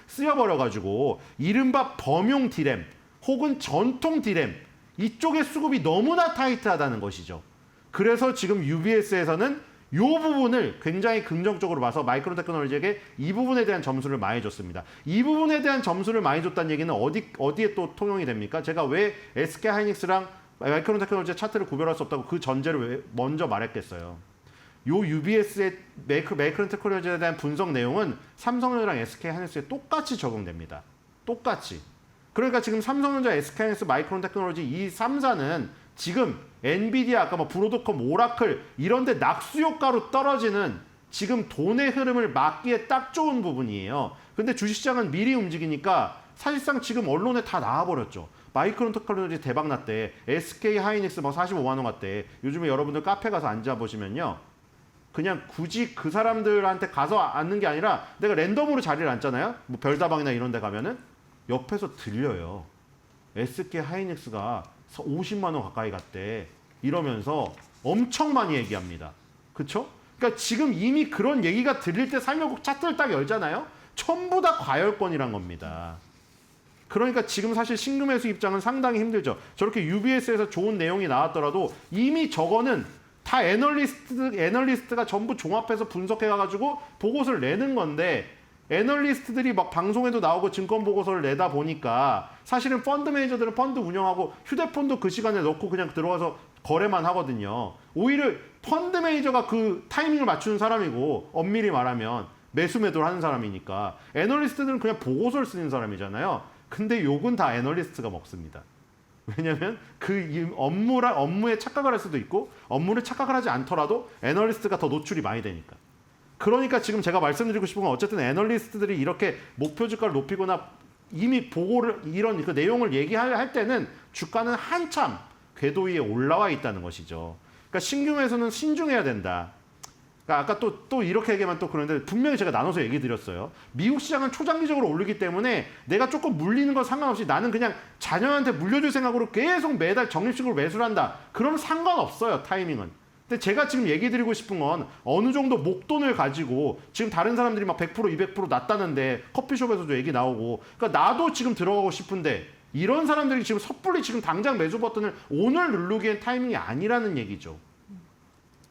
쓰여버려가지고 이른바 범용 D램 혹은 전통 D램 이쪽의 수급이 너무나 타이트하다는 것이죠. 그래서 지금 UBS에서는 이 부분을 굉장히 긍정적으로 봐서 마이크론 테크놀로지에게 이 부분에 대한 점수를 많이 줬습니다. 이 부분에 대한 점수를 많이 줬다는 얘기는 어디에 또 통용이 됩니까? 제가 왜 SK 하이닉스랑 마이크론 테크놀로지의 차트를 구별할 수 없다고 그 전제를 왜 먼저 말했겠어요. 요 UBS의 마이크론 테크놀로지에 대한 분석 내용은 삼성전자랑 SK 하이닉스에 똑같이 적용됩니다. 똑같이. 그러니까 지금 삼성전자, SK하이닉스, 마이크론 테크놀로지 이 3사는 지금 엔비디아, 아까 뭐 브로드컴, 오라클 이런 데 낙수 효과로 떨어지는 지금 돈의 흐름을 막기에 딱 좋은 부분이에요. 근데 주식시장은 미리 움직이니까 사실상 지금 언론에 다 나와버렸죠. 마이크론 테크놀로지 대박 났대. SK 하이닉스 막 45만 원 갔대. 요즘에 여러분들 카페 가서 앉아 보시면요. 그냥 굳이 그 사람들한테 가서 앉는 게 아니라 내가 랜덤으로 자리를 앉잖아요. 뭐 별다방이나 이런 데 가면은 옆에서 들려요. SK 하이닉스가 50만 원 가까이 갔대. 이러면서 엄청 많이 얘기합니다. 그쵸? 그러니까 지금 이미 그런 얘기가 들릴 때 살려고 차트를 딱 열잖아요. 전부 다 과열권이란 겁니다. 그러니까 지금 사실 신규 매수 입장은 상당히 힘들죠. 저렇게 UBS에서 좋은 내용이 나왔더라도 이미 저거는 다 애널리스트가 전부 종합해서 분석해가지고 보고서를 내는 건데 애널리스트들이 막 방송에도 나오고 증권 보고서를 내다 보니까 사실은 펀드 매니저들은 펀드 운영하고 휴대폰도 그 시간에 넣고 그냥 들어가서 거래만 하거든요. 오히려 펀드 매니저가 그 타이밍을 맞추는 사람이고 엄밀히 말하면 매수 매도를 하는 사람이니까 애널리스트들은 그냥 보고서를 쓰는 사람이잖아요. 근데 욕은 다 애널리스트가 먹습니다. 왜냐하면 그 업무에 착각을 할 수도 있고 업무를 착각을 하지 않더라도 애널리스트가 더 노출이 많이 되니까. 그러니까 지금 제가 말씀드리고 싶은 건 어쨌든 애널리스트들이 이렇게 목표 주가를 높이거나 이미 보고를 이런 그 내용을 얘기할 때는 주가는 한참 궤도 위에 올라와 있다는 것이죠. 그러니까 신규 매수는 신중해야 된다. 그러니까 아까 또 이렇게 얘기하면 또 그런데 분명히 제가 나눠서 얘기 드렸어요. 미국 시장은 초장기적으로 오르기 때문에 내가 조금 물리는 건 상관없이 나는 그냥 자녀한테 물려줄 생각으로 계속 매달 적립식으로 매수를 한다. 그럼 상관없어요, 타이밍은. 근데 제가 지금 얘기 드리고 싶은 건 어느 정도 목돈을 가지고 지금 다른 사람들이 막 100% 200% 났다는데 커피숍에서도 얘기 나오고 그러니까 나도 지금 들어가고 싶은데 이런 사람들이 지금 섣불리 지금 당장 매수 버튼을 오늘 누르기엔 타이밍이 아니라는 얘기죠.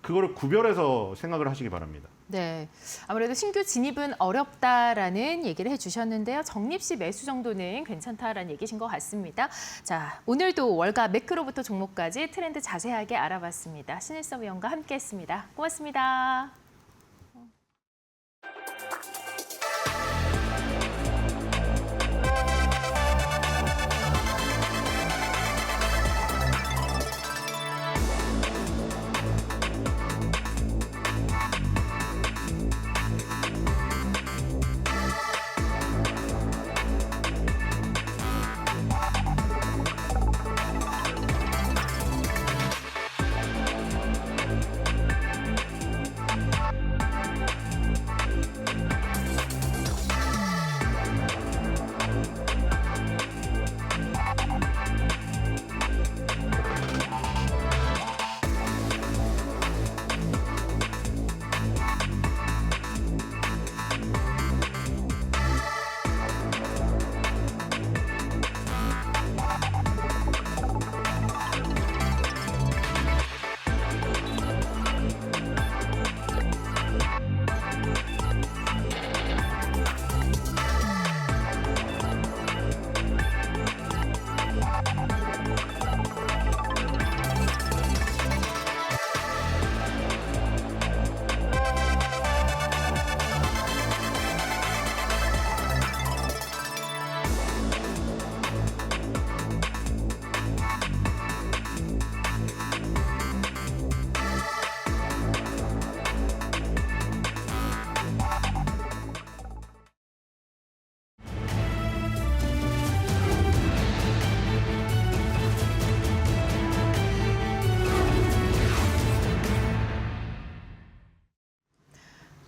그거를 구별해서 생각을 하시기 바랍니다. 네, 아무래도 신규 진입은 어렵다라는 얘기를 해주셨는데요. 적립시 매수 정도는 괜찮다라는 얘기신 것 같습니다. 자, 오늘도 월가 매크로부터 종목까지 트렌드 자세하게 알아봤습니다. 신일섭 위원과 함께했습니다. 고맙습니다.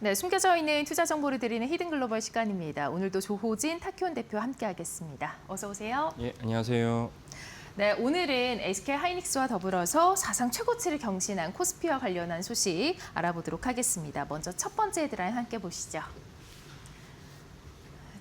네, 숨겨져 있는 투자 정보를 드리는 히든글로벌 시간입니다. 오늘도 조호진 타키온 대표 함께하겠습니다. 어서 오세요. 예, 안녕하세요. 네, 오늘은 SK 하이닉스와 더불어서 사상 최고치를 경신한 코스피와 관련한 소식 알아보도록 하겠습니다. 먼저 첫 번째 헤드라인 함께 보시죠.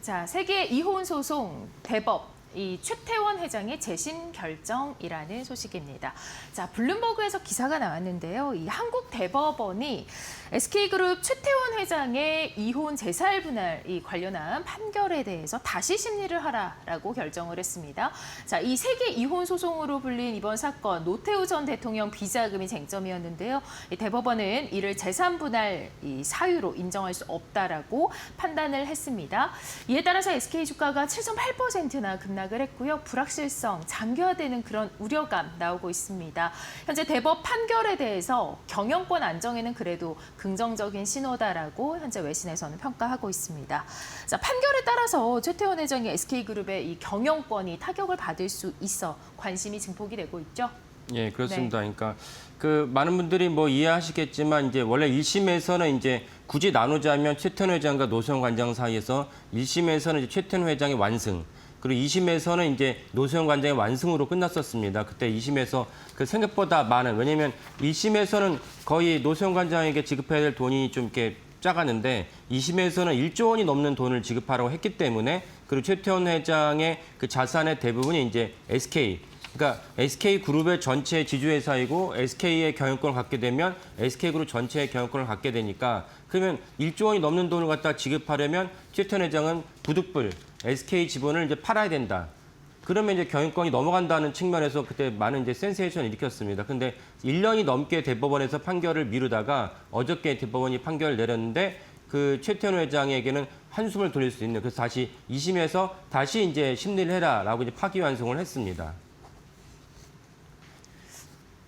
자, 세계 이혼 소송 대법. 이 최태원 회장의 재심 결정이라는 소식입니다. 자, 블룸버그에서 기사가 나왔는데요. 이 한국 대법원이 SK그룹 최태원 회장의 이혼 재산 분할 관련한 판결에 대해서 다시 심리를 하라라고 결정을 했습니다. 자, 이 세계 이혼 소송으로 불린 이번 사건 노태우 전 대통령 비자금이 쟁점이었는데요. 이 대법원은 이를 재산 분할 사유로 인정할 수 없다라고 판단을 했습니다. 이에 따라서 SK 주가가 7.8%나 급락. 반락을 했고요. 불확실성, 잠겨야 되는 그런 우려감 나오고 있습니다. 현재 대법 판결에 대해서 경영권 안정에는 그래도 긍정적인 신호다라고 현재 외신에서는 평가하고 있습니다. 자, 판결에 따라서 최태원 회장이 SK그룹의 이 경영권이 타격을 받을 수 있어 관심이 증폭이 되고 있죠. 예, 그렇습니다. 그러니까 그 많은 분들이 뭐 이해하시겠지만 이제 원래 1심에서는 이제 굳이 나누자면 최태원 회장과 노소영 관장 사이에서 1심에서는 이제 최태원 회장의 완승, 그리고 2심에서는 이제 노소영 관장의 완승으로 끝났었습니다. 그때 2심에서 그 생각보다 많은, 왜냐면 1심에서는 거의 노소영 관장에게 지급해야 될 돈이 좀 이렇게 작았는데 2심에서는 1조 원이 넘는 돈을 지급하라고 했기 때문에, 그리고 최태원 회장의 그 자산의 대부분이 이제 SK, 그러니까 SK그룹의 전체 지주회사이고 SK의 경영권을 갖게 되면 SK그룹 전체의 경영권을 갖게 되니까, 그러면 1조 원이 넘는 돈을 갖다 지급하려면 최태원 회장은 부득불 SK 지분을 이제 팔아야 된다. 그러면 이제 경영권이 넘어간다는 측면에서 그때 많은 이제 센세이션을 일으켰습니다. 근데 1년이 넘게 대법원에서 판결을 미루다가 어저께 대법원이 판결을 내렸는데 그 최태원 회장에게는 한숨을 돌릴 수 있는, 그래서 다시 2심에서 다시 이제 심리를 해라라고 이제 파기환송을 했습니다.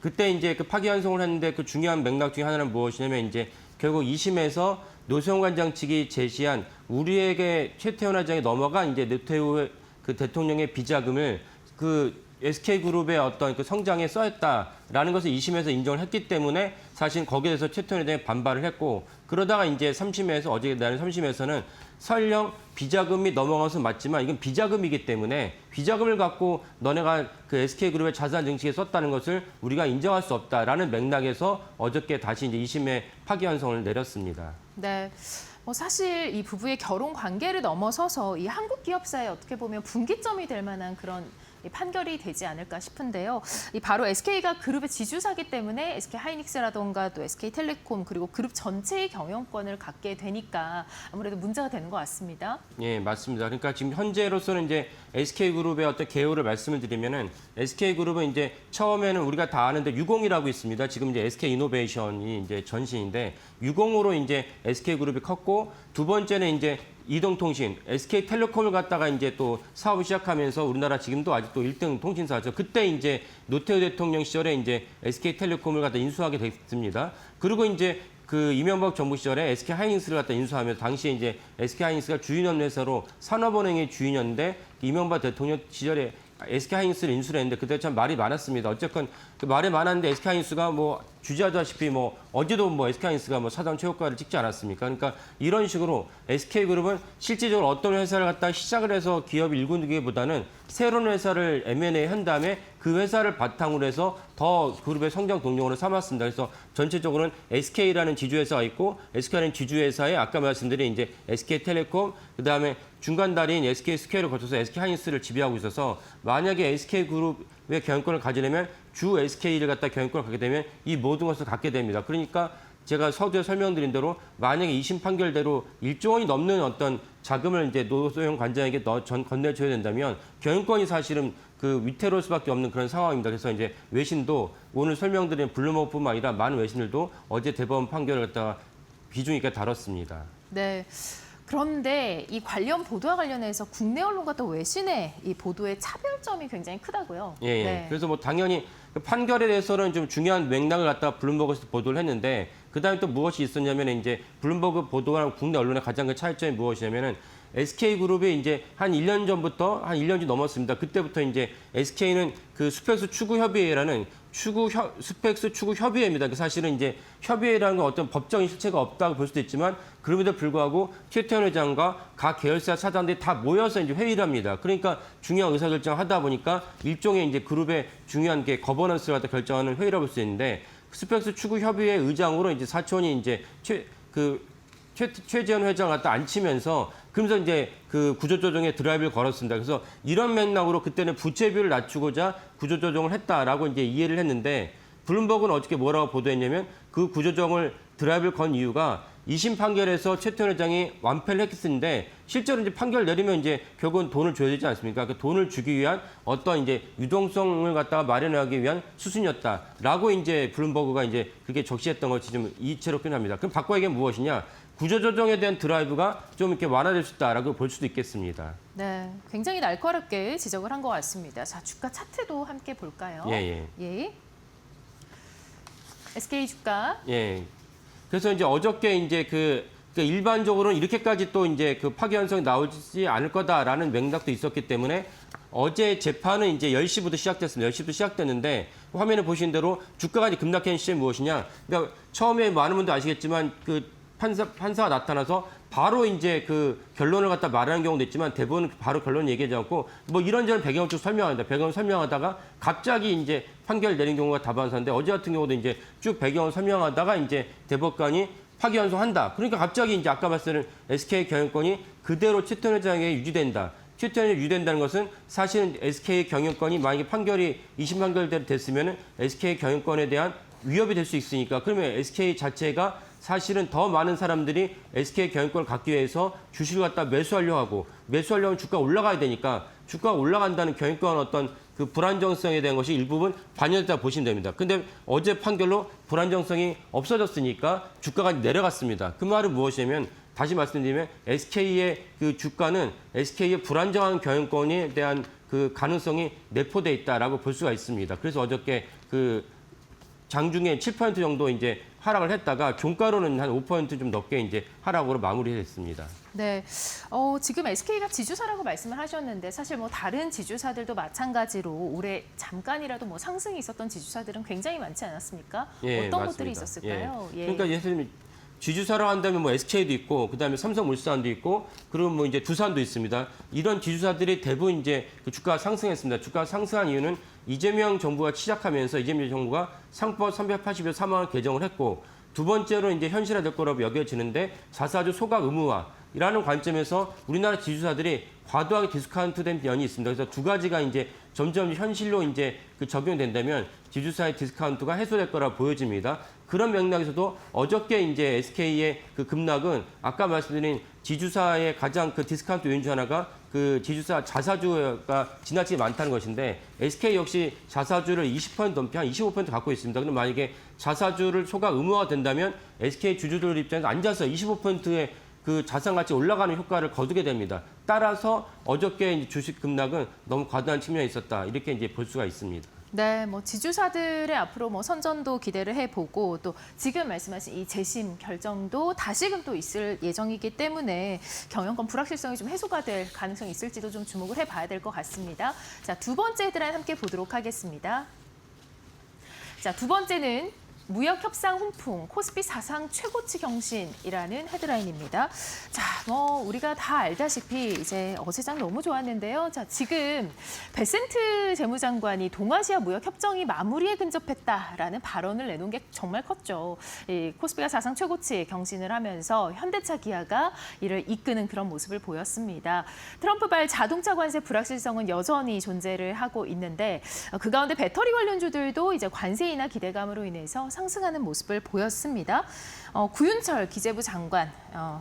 그때 이제 그 파기환송을 했는데 그 중요한 맥락 중에 하나는 무엇이냐면 이제 결국 2심에서 노소영 관장 측이 제시한 우리에게 최태원 회장이 넘어간 이제 노태우 그 대통령의 비자금을 그 SK그룹의 어떤 그 성장에 써였다라는 것을 2심에서 인정을 했기 때문에 사실 거기에 대해서 최태원 회장이 반발을 했고, 그러다가 이제 3심에서 어제 나는 3심에서는 설령 비자금이 넘어간 것은 맞지만 이건 비자금이기 때문에 비자금을 갖고 너네가 그 SK그룹의 자산 증식에 썼다는 것을 우리가 인정할 수 없다라는 맥락에서 어저께 다시 이제 2심에 파기환송을 내렸습니다. 네. 사실 이 부부의 결혼 관계를 넘어서서 이 한국 기업사에 어떻게 보면 분기점이 될 만한 그런 이 판결이 되지 않을까 싶은데요. 이 바로 SK가 그룹의 지주사기 때문에 SK하이닉스라던가 또 SK텔레콤 그리고 그룹 전체의 경영권을 갖게 되니까 아무래도 문제가 되는 것 같습니다. 예, 맞습니다. 그러니까 지금 현재로서는 이제 SK그룹의 어떤 개요를 말씀을 드리면은 SK그룹은 이제 처음에는 우리가 다 아는데 유공이라고 있습니다. 지금 이제 SK이노베이션이 이제 전신인데 유공으로 이제 SK그룹이 컸고, 두 번째는 이제 이동통신, SK텔레콤을 갖다가 이제 또 사업을 시작하면서 우리나라 지금도 아직도 1등 통신사죠. 그때 이제 노태우 대통령 시절에 이제 SK텔레콤을 갖다 인수하게 됐습니다. 그리고 이제 그 이명박 정부 시절에 SK하이닉스를 갖다 인수하면서 당시에 이제 SK하이닉스가 주인원 회사로 산업은행의 주인이었는데 이명박 대통령 시절에 SK하이닉스를 인수를 했는데 그때 참 말이 많았습니다. 어쨌건 그 말이 많았는데 SK하이닉스가 뭐 주지하다시피 뭐 어제도 뭐 SK하이닉스가 뭐 사상 최고가를 찍지 않았습니까? 그러니까 이런 식으로 SK그룹은 실질적으로 어떤 회사를 갖다 시작을 해서 기업을 일구기보다는 새로운 회사를 M&A 한 다음에 그 회사를 바탕으로 해서 더 그룹의 성장 동력으로 삼았습니다. 그래서 전체적으로는 SK라는 지주회사가 있고 SK라는 지주회사에 아까 말씀드린 이제 SK텔레콤, 그다음에 중간 다리인 SK스퀘어를 거쳐서 SK하이닉스를 지배하고 있어서 만약에 SK그룹의 경영권을 가지려면 주 SK를 갖다 경영권을 갖게 되면 이 모든 것을 갖게 됩니다. 그러니까 제가 서두에 설명드린 대로 만약에 2심 판결대로 1조 원이 넘는 어떤 자금을 이제 노소영 관장에게 건네줘야 된다면 경영권이 사실은 그 위태로울 수밖에 없는 그런 상황입니다. 그래서 이제 외신도 오늘 설명드린 블룸버그뿐만 아니라 많은 외신들도 어제 대법원 판결을 갖다가 비중 있게 다뤘습니다. 네. 그런데 이 관련 보도와 관련해서 국내 언론과 또 외신의 이 보도의 차별점이 굉장히 크다고요. 예, 예. 네. 그래서 뭐 당연히 그 판결에 대해서는 좀 중요한 맥락을 갖다가 블룸버그에서 보도를 했는데, 그다음에 또 무엇이 있었냐면 이제 블룸버그 보도랑 국내 언론의 가장 큰 차이점이 무엇이냐면은 SK그룹이 이제 한 1년 전부터 한 1년이 넘었습니다. 그때부터 이제 SK는 그 스펙스 추구 협의회라는 스펙스 추구 협의회입니다. 사실은 이제 협의회라는 건 어떤 법적인 실체가 없다고 볼 수도 있지만 그럼에도 불구하고 최태원 회장과 각 계열사 차장들이 다 모여서 이제 회의를 합니다. 그러니까 중요한 의사결정을 하다 보니까 일종의 이제 그룹의 중요한 게 거버넌스를 갖다 결정하는 회의라고 볼 수 있는데, 스펙스 추구 협의회 의장으로 이제 사촌이 이제 최재현 회장을 갖다 앉히면서 그러면서 이제 그 구조조정에 드라이브를 걸었습니다. 그래서 이런 맥락으로 그때는 부채비율을 낮추고자 구조조정을 했다라고 이제 이해를 했는데, 블룸버그는 어떻게 뭐라고 보도했냐면 그 구조조정을 드라이브를 건 이유가 2심 판결에서 최태원 회장이 완패를 했는데 실제로 이제 판결 내리면 이제 결국은 돈을 줘야 되지 않습니까? 그 돈을 주기 위한 어떤 이제 유동성을 갖다가 마련하기 위한 수순이었다라고 이제 블룸버그가 이제 그렇게 적시했던 것이 좀 이채로 끝납니다. 그럼 바꿔 얘기하면 무엇이냐? 구조조정에 대한 드라이브가 좀 이렇게 완화될 수 있다라고 볼 수도 있겠습니다. 네, 굉장히 날카롭게 지적을 한 것 같습니다. 자, 주가 차트도 함께 볼까요? 예. SK 주가. 예. 그래서 이제 어저께 이제 그러니까 일반적으로는 이렇게까지 또 이제 그 파기 현상이 나오지 않을 거다라는 맥락도 있었기 때문에 어제 재판은 이제 10시부터 시작됐습니다. 10시부터 시작됐는데 화면에 보신 대로 주가가 이제 급락한 시점이 무엇이냐? 그러니까 처음에 많은 분도 아시겠지만 그 판사가 나타나서 바로 이제 그 결론을 갖다 말하는 경우도 있지만 대부분 바로 결론 얘기하지 않고 뭐 이런저런 배경을 쭉 설명합니다. 배경을 설명하다가 갑자기 이제 판결 내린 경우가 다반사인데 어제 같은 경우도 이제 쭉 배경을 설명하다가 이제 대법관이 파기환송한다. 그러니까 갑자기 이제 아까 말씀드린 SK 경영권이 그대로 최태원 회장에 유지된다. 최태원이 유지된다는 것은 사실은 SK 경영권이 만약에 판결이 2심 판결대로 됐으면 SK 경영권에 대한 위협이 될 수 있으니까 그러면 SK 자체가 사실은 더 많은 사람들이 SK 경영권을 갖기 위해서 주식을 갖다 매수하려고 하면 주가가 올라가야 되니까 주가가 올라간다는 경영권 어떤 그 불안정성에 대한 것이 일부분 반영됐다 보시면 됩니다. 근데 어제 판결로 불안정성이 없어졌으니까 주가가 내려갔습니다. 그 말은 무엇이냐면 다시 말씀드리면 SK의 그 주가는 SK의 불안정한 경영권에 대한 그 가능성이 내포돼 있다라고 볼 수가 있습니다. 그래서 어저께 그 장중에 7% 정도 이제 하락을 했다가 종가로는 한 5% 좀 넘게 이제 하락으로 마무리했습니다. 네, 지금 SK가 지주사라고 말씀을 하셨는데 사실 뭐 다른 지주사들도 마찬가지로 올해 잠깐이라도 뭐 상승이 있었던 지주사들은 굉장히 많지 않았습니까? 예, 어떤 맞습니다. 것들이 있었을까요? 예. 그러니까 예를 지주사라고 한다면 뭐 SK도 있고 그다음에 삼성물산도 있고 그리고 뭐 이제 두산도 있습니다. 이런 지주사들이 대부분 이제 그 주가가 상승했습니다. 주가가 상승한 이유는 이재명 정부가 시작하면서 이재명 정부가 상법 380여 3항을 개정을 했고 두 번째로 이제 현실화될 거라고 여겨지는데 자사주 소각 의무화라는 관점에서 우리나라 지주사들이 과도하게 디스카운트된 면이 있습니다. 그래서 두 가지가 이제 점점 현실로 이제 그 적용된다면 지주사의 디스카운트가 해소될 거라 보여집니다. 그런 맥락에서도 어저께 이제 SK의 그 급락은 아까 말씀드린 지주사의 가장 그 디스카운트 요인 중 하나가 그 지주사 자사주가 지나치게 많다는 것인데 SK 역시 자사주를 20% 넘게 한 25% 갖고 있습니다. 그럼 만약에 자사주를 소각 의무화가 된다면 SK 주주들 입장에서 앉아서 25%의 그 자산 가치 올라가는 효과를 거두게 됩니다. 따라서 어저께 이제 주식 급락은 너무 과도한 측면이 있었다. 이렇게 이제 볼 수가 있습니다. 네, 뭐 지주사들의 앞으로 뭐 선전도 기대를 해보고 또 지금 말씀하신 이 재심 결정도 다시금 또 있을 예정이기 때문에 경영권 불확실성이 좀 해소가 될 가능성이 있을지도 좀 주목을 해봐야 될 것 같습니다. 자, 두 번째 헤드라인 함께 보도록 하겠습니다. 자, 두 번째는 무역협상 훈풍, 코스피 사상 최고치 경신이라는 헤드라인입니다. 자, 뭐 우리가 다 알다시피 이제 어제장 너무 좋았는데요. 자, 지금 베센트 재무장관이 동아시아 무역협정이 마무리에 근접했다라는 발언을 내놓은 게 정말 컸죠. 이 코스피가 사상 최고치 경신을 하면서 현대차 기아가 이를 이끄는 그런 모습을 보였습니다. 트럼프발 자동차 관세 불확실성은 여전히 존재를 하고 있는데 그 가운데 배터리 관련주들도 이제 관세 인하 기대감으로 인해서 상승하는 모습을 보였습니다. 구윤철 기재부 장관,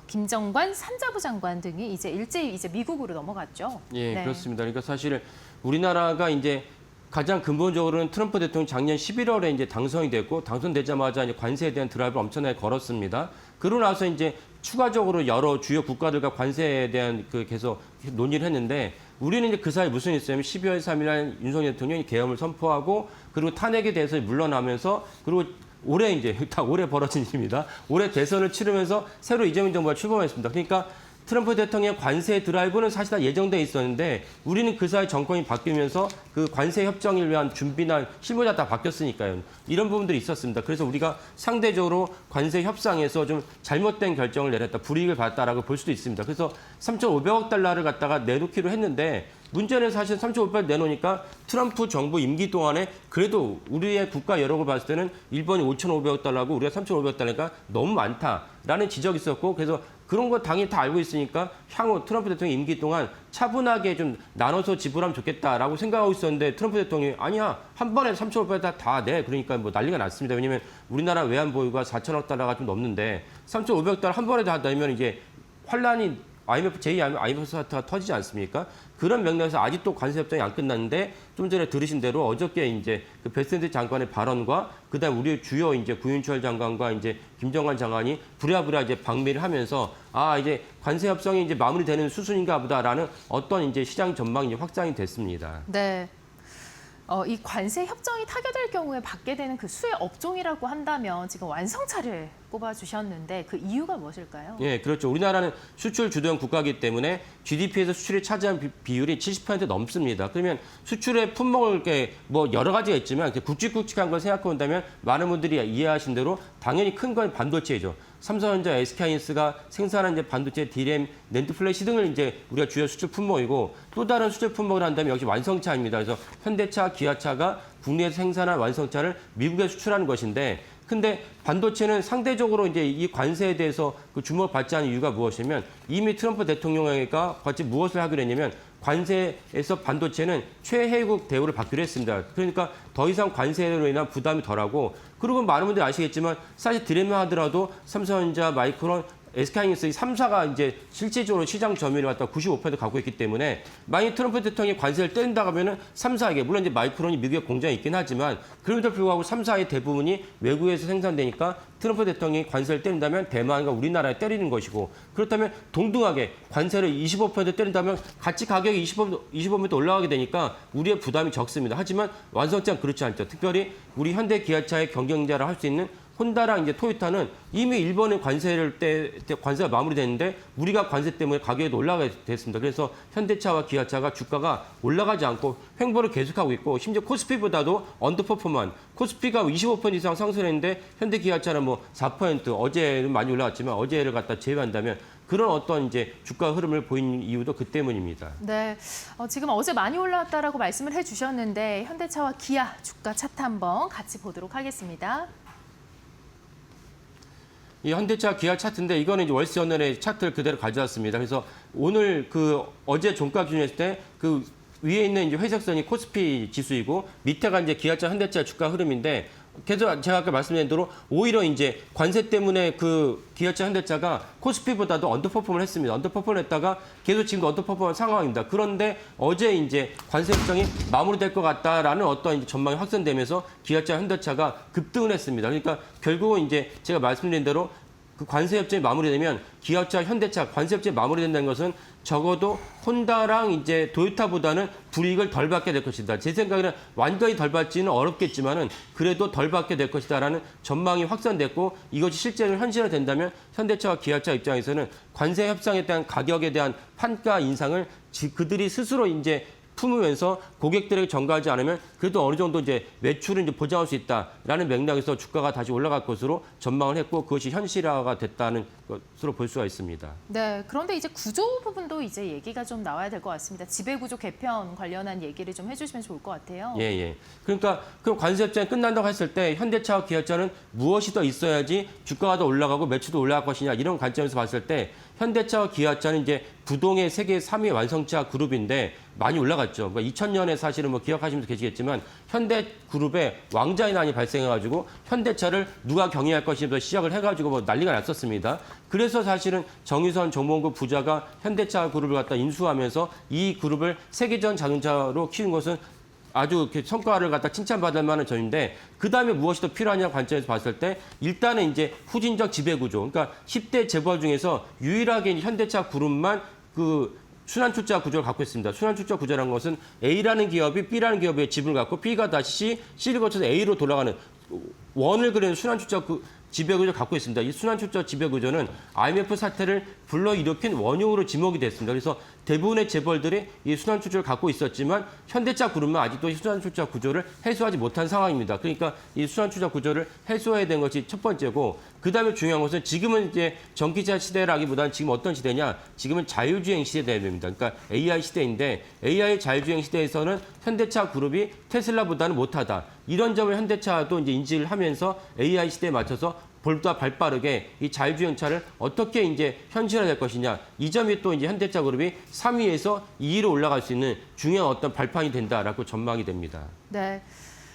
김정관 산자부 장관 등이 이제 일제히 이제 미국으로 넘어갔죠. 예, 네. 그렇습니다. 그러니까 사실 우리나라가 이제 가장 근본적으로는 트럼프 대통령이 작년 11월에 이제 당선이 됐고 당선되자마자 이제 관세에 대한 드라이브를 엄청나게 걸었습니다. 그러고 나서 이제 추가적으로 여러 주요 국가들과 관세에 대한 그 계속 논의를 했는데 우리는 이제 그 사이 무슨 일이 있었냐면 12월 3일 날 윤석열 대통령이 계엄을 선포하고 그리고 탄핵에 대해서 물러나면서 그리고 올해 이제 다 올해 벌어진 일입니다. 올해 대선을 치르면서 새로 이재명 정부가 출범했습니다. 그러니까 트럼프 대통령의 관세 드라이브는 사실 다 예정돼 있었는데 우리는 그 사이 정권이 바뀌면서 그 관세 협정을 위한 준비나 실무자 다 바뀌었으니까요. 이런 부분들이 있었습니다. 그래서 우리가 상대적으로 관세 협상에서 좀 잘못된 결정을 내렸다, 불이익을 받았다라고 볼 수도 있습니다. 그래서 3,500억 달러를 갖다가 내놓기로 했는데 문제는 사실 3,500억 내놓으니까 트럼프 정부 임기 동안에 그래도 우리의 국가 여력을 봤을 때는 일본이 5,500억 달러고 우리가 3,500억 달러니까 너무 많다라는 지적이 있었고 그래서 그런 거 당연히 다 알고 있으니까 향후 트럼프 대통령 임기 동안 차분하게 좀 나눠서 지불하면 좋겠다라고 생각하고 있었는데 트럼프 대통령이 아니야 한 번에 3,500억 다 내. 그러니까 뭐 난리가 났습니다. 왜냐하면 우리나라 외환 보유가 4천억 달러가 좀 넘는데 3,500억 달러 한 번에 다 내면 이제 환란이 IMF 제2IMF 사태가 터지지 않습니까? 그런 맥락에서 아직도 관세 협정이 안 끝났는데 좀 전에 들으신 대로 어저께 이제 그 베센트 장관의 발언과 그다음 우리 주요 이제 구윤철 장관과 이제 김정관 장관이 부랴부랴 이제 방미를 하면서 이제 관세 협정이 이제 마무리되는 수순인가 보다라는 어떤 이제 시장 전망이 이제 확장이 됐습니다. 네. 이 관세 협정이 타결될 경우에 받게 되는 그 수혜 업종이라고 한다면 지금 완성차를 꼽아주셨는데 그 이유가 무엇일까요? 예, 그렇죠. 우리나라는 수출 주도형 국가이기 때문에 GDP에서 수출이 차지한 비율이 70% 넘습니다. 그러면 수출에 품목을 게 뭐 여러 가지가 있지만 굵직굵직한 걸 생각해 본다면 많은 분들이 이해하신 대로 당연히 큰 건 반도체죠. 삼성전자, SK하이닉스가 생산한 이제 반도체, DRAM, 낸드 플래시 등을 이제 우리가 주요 수출 품목이고 또 다른 수출 품목을 한다면 역시 완성차입니다. 그래서 현대차, 기아차가 국내에서 생산한 완성차를 미국에 수출하는 것인데 근데 반도체는 상대적으로 이제 이 관세에 대해서 그 주목을 받지 않은 이유가 무엇이냐면 이미 트럼프 대통령과 같이 무엇을 하기로 했냐면 관세에서 반도체는 최혜국 대우를 받기로 했습니다. 그러니까 더 이상 관세로 인한 부담이 덜하고 그리고 많은 분들이 아시겠지만 사실 드램만 하더라도 삼성전자, 마이크론, SK하이닉스 이 3사가 이제 실질적으로 시장 점유율을 갖다 95% 갖고 있기 때문에 만약 트럼프 대통령이 관세를 떼린다고 하면은 3사에게 물론 이제 마이크론이 미국에 공장이 있긴 하지만 그럼에도 불구하고 3사의 대부분이 외국에서 생산되니까 트럼프 대통령이 관세를 때린다면 대만과 우리나라에 때리는 것이고 그렇다면 동등하게 관세를 25% 때린다면 같이 가격이 25% 올라가게 되니까 우리의 부담이 적습니다. 하지만 완성차는 그렇지 않죠. 특별히 우리 현대 기아차의 경쟁자를 할 수 있는 혼다랑 이제 토요타는 이미 일본의 관세가 마무리됐는데 우리가 관세 때문에 가격이 올라가게 됐습니다. 그래서 현대차와 기아차가 주가가 올라가지 않고 횡보를 계속하고 있고 심지어 코스피보다도 언더퍼포먼 코스피가 25% 이상 상승했는데 현대 기아차는 뭐 4% 어제는 많이 올라갔지만 어제를 갖다 제외한다면 그런 어떤 이제 주가 흐름을 보인 이유도 그 때문입니다. 네, 지금 어제 많이 올라왔다라고 말씀을 해주셨는데 현대차와 기아 주가 차트 한번 같이 보도록 하겠습니다. 이 현대차 기아 차트인데 이거는 이제 월스저널의 차트를 그대로 가져왔습니다. 그래서 오늘 그 어제 종가 기준으로 했을 때 그 위에 있는 이제 회색 선이 코스피 지수이고 밑에가 이제 기아차 현대차 주가 흐름인데 계속 제가 아까 말씀드린 대로 오히려 이제 관세 때문에 그 기아차 현대차가 코스피보다도 언더퍼폼을 했습니다. 언더퍼폼을 했다가 계속 지금도 언더퍼폼한 상황입니다. 그런데 어제 이제 관세 협정이 마무리될 것 같다라는 어떤 이제 전망이 확산되면서 기아차 현대차가 급등을 했습니다. 그러니까 결국은 이제 제가 말씀드린 대로 그 관세 협정이 마무리되면 기아차 현대차 관세 협정이 마무리된다는 것은 적어도 혼다랑 이제 토요타보다는 불이익을 덜 받게 될 것이다. 제 생각에는 완전히 덜 받지는 어렵겠지만은 그래도 덜 받게 될 것이다라는 전망이 확산됐고 이것이 실제로 현실화된다면 현대차와 기아차 입장에서는 관세 협상에 대한 가격에 대한 판가 인상을 그들이 스스로 이제 품으면서 고객들에게 전가하지 않으면 그래도 어느 정도 이제 매출을 이제 보장할 수 있다라는 맥락에서 주가가 다시 올라갈 것으로 전망을 했고 그것이 현실화가 됐다는 것으로 볼 수가 있습니다. 네, 그런데 이제 구조 부분도 이제 얘기가 좀 나와야 될 것 같습니다. 지배구조 개편 관련한 얘기를 좀 해주시면 좋을 것 같아요. 예. 그러니까 그럼 관세 협정이 끝난다고 했을 때 현대차와 기아차는 무엇이 더 있어야지 주가가 더 올라가고 매출도 올라갈 것이냐 이런 관점에서 봤을 때 현대차와 기아차는 이제 부동의 세계 3위 완성차 그룹인데 많이 올라갔죠. 그러니까 2000년에 사실은 뭐 기억하시는 분도 계시겠지만 현대그룹에 왕자의 난이 발생해가지고 현대차를 누가 경영할 것이면서 시작을 해가지고 뭐 난리가 났었습니다. 그래서 사실은 정유선 정몽구 부자가 현대차 그룹을 갖다 인수하면서 이 그룹을 세계전 자동차로 키운 것은 아주 성과를 갖다 칭찬받을 만한 점인데 그다음에 무엇이 더 필요하냐 관점에서 봤을 때 일단은 이제 후진적 지배구조. 그러니까 10대 재벌 중에서 유일하게 현대차 그룹만 그 순환출자 구조를 갖고 있습니다. 순환출자 구조라는 것은 A라는 기업이 B라는 기업의 지분을 갖고 B가 다시 C를 거쳐서 A로 돌아가는 원을 그리는 순환출자 지배구조를 갖고 있습니다. 이 순환출자 지배구조는 IMF 사태를 불러일으킨 원흉으로 지목이 됐습니다. 그래서 대부분의 재벌들이 이 순환출자를 갖고 있었지만 현대차 그룹만 아직도 이 순환출자 구조를 해소하지 못한 상황입니다. 그러니까 이 순환출자 구조를 해소해야 되는 것이 첫 번째고 그다음에 중요한 것은 지금은 이제 전기차 시대라기보다는 지금 어떤 시대냐? 지금은 자율주행 시대입니다. 그러니까 AI 시대인데 AI 자율주행 시대에서는 현대차 그룹이 테슬라보다는 못하다. 이런 점을 현대차도 이제 인지를 하면서 AI 시대에 맞춰서 보다 발빠르게 이 자율주행차를 어떻게 이제 현실화될 것이냐. 이 점이 또 이제 현대차 그룹이 3위에서 2위로 올라갈 수 있는 중요한 어떤 발판이 된다라고 전망이 됩니다. 네.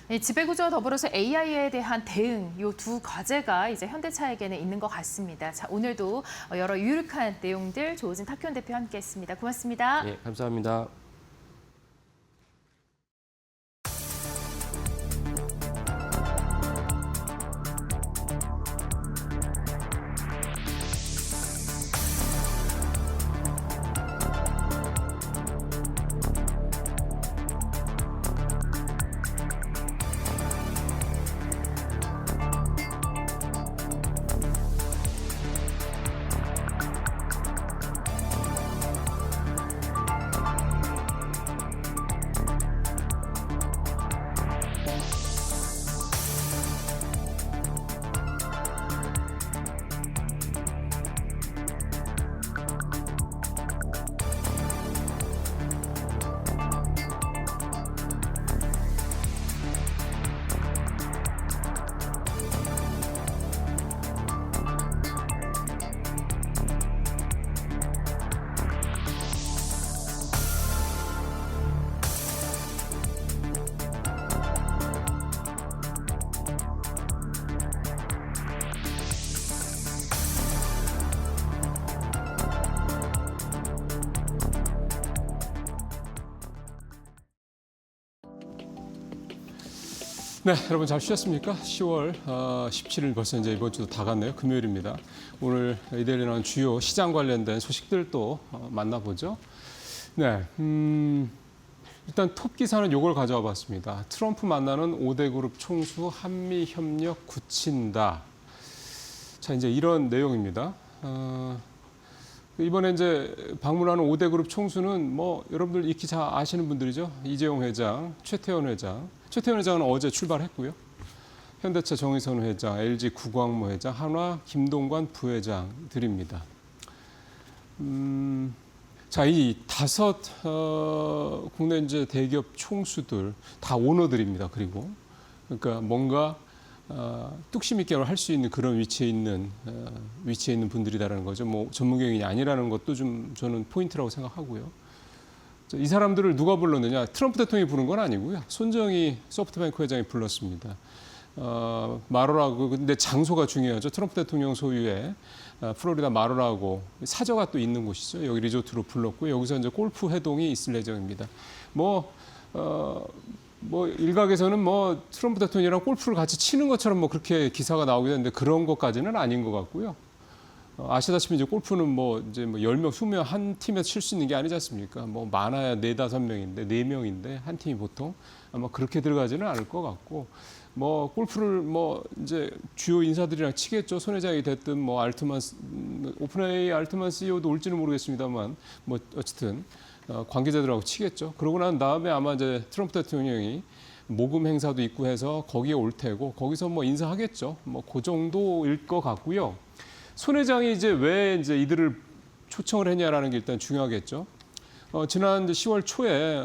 네, 지배구조와 더불어서 AI에 대한 대응, 이 두 과제가 이제 현대차에게는 있는 것 같습니다. 자, 오늘도 여러 유익한 내용들 조우진 탁현 대표 함께했습니다. 고맙습니다. 예, 감사합니다. 네, 여러분 잘 쉬셨습니까? 10월 17일 벌써 이제 이번 주도 다 갔네요. 금요일입니다. 오늘 이데일리 나온 주요 시장 관련된 소식들 또 만나보죠. 네, 일단 톱 기사는 이걸 가져와 봤습니다. 트럼프 만나는 5대 그룹 총수 한미 협력 굳힌다. 자, 이제 이런 내용입니다. 이번에 이제 방문하는 5대 그룹 총수는 뭐 여러분들 익히 잘 아시는 분들이죠. 이재용 회장, 최태원 회장. 최태원 회장은 어제 출발했고요. 현대차 정의선 회장, LG 구광모 회장, 한화 김동관 부회장들입니다. 자, 이 5 국내 이제 대기업 총수들 다 오너들입니다. 그리고 그러니까 뭔가 뚝심 있게 할 수 있는 그런 위치에 있는 분들이다라는 거죠. 뭐 전문 경영이 아니라는 것도 좀 저는 포인트라고 생각하고요. 이 사람들을 누가 불렀느냐? 트럼프 대통령이 부른 건 아니고요. 손정희 소프트뱅크 회장이 불렀습니다. 마로라고, 근데 장소가 중요하죠. 트럼프 대통령 소유의 플로리다 마로라고 사저가 또 있는 곳이죠. 여기 리조트로 불렀고 여기서 이제 골프 회동이 있을 예정입니다. 뭐 일각에서는 뭐 트럼프 대통령이랑 골프를 같이 치는 것처럼 뭐 그렇게 기사가 나오게 되는데 그런 것까지는 아닌 것 같고요. 아시다시피 이제 골프는 뭐 이제 뭐 10명, 20명 한 팀에서 칠 수 있는 게 아니지 않습니까? 뭐 많아야 4, 5명인데 4명인데 한 팀이 보통 아마 그렇게 들어가지는 않을 것 같고 뭐 골프를 뭐 이제 주요 인사들이랑 치겠죠. 손 회장이 됐든 뭐 오픈AI 알트만 CEO도 올지는 모르겠습니다만 뭐 어쨌든 관계자들하고 치겠죠. 그러고 난 다음에 아마 이제 트럼프 대통령이 모금 행사도 있고 해서 거기에 올 테고 거기서 뭐 인사하겠죠. 뭐 그 정도일 것 같고요. 손 회장이 이제 왜 이제 이들을 초청을 했냐라는 게 일단 중요하겠죠. 지난 10월 초에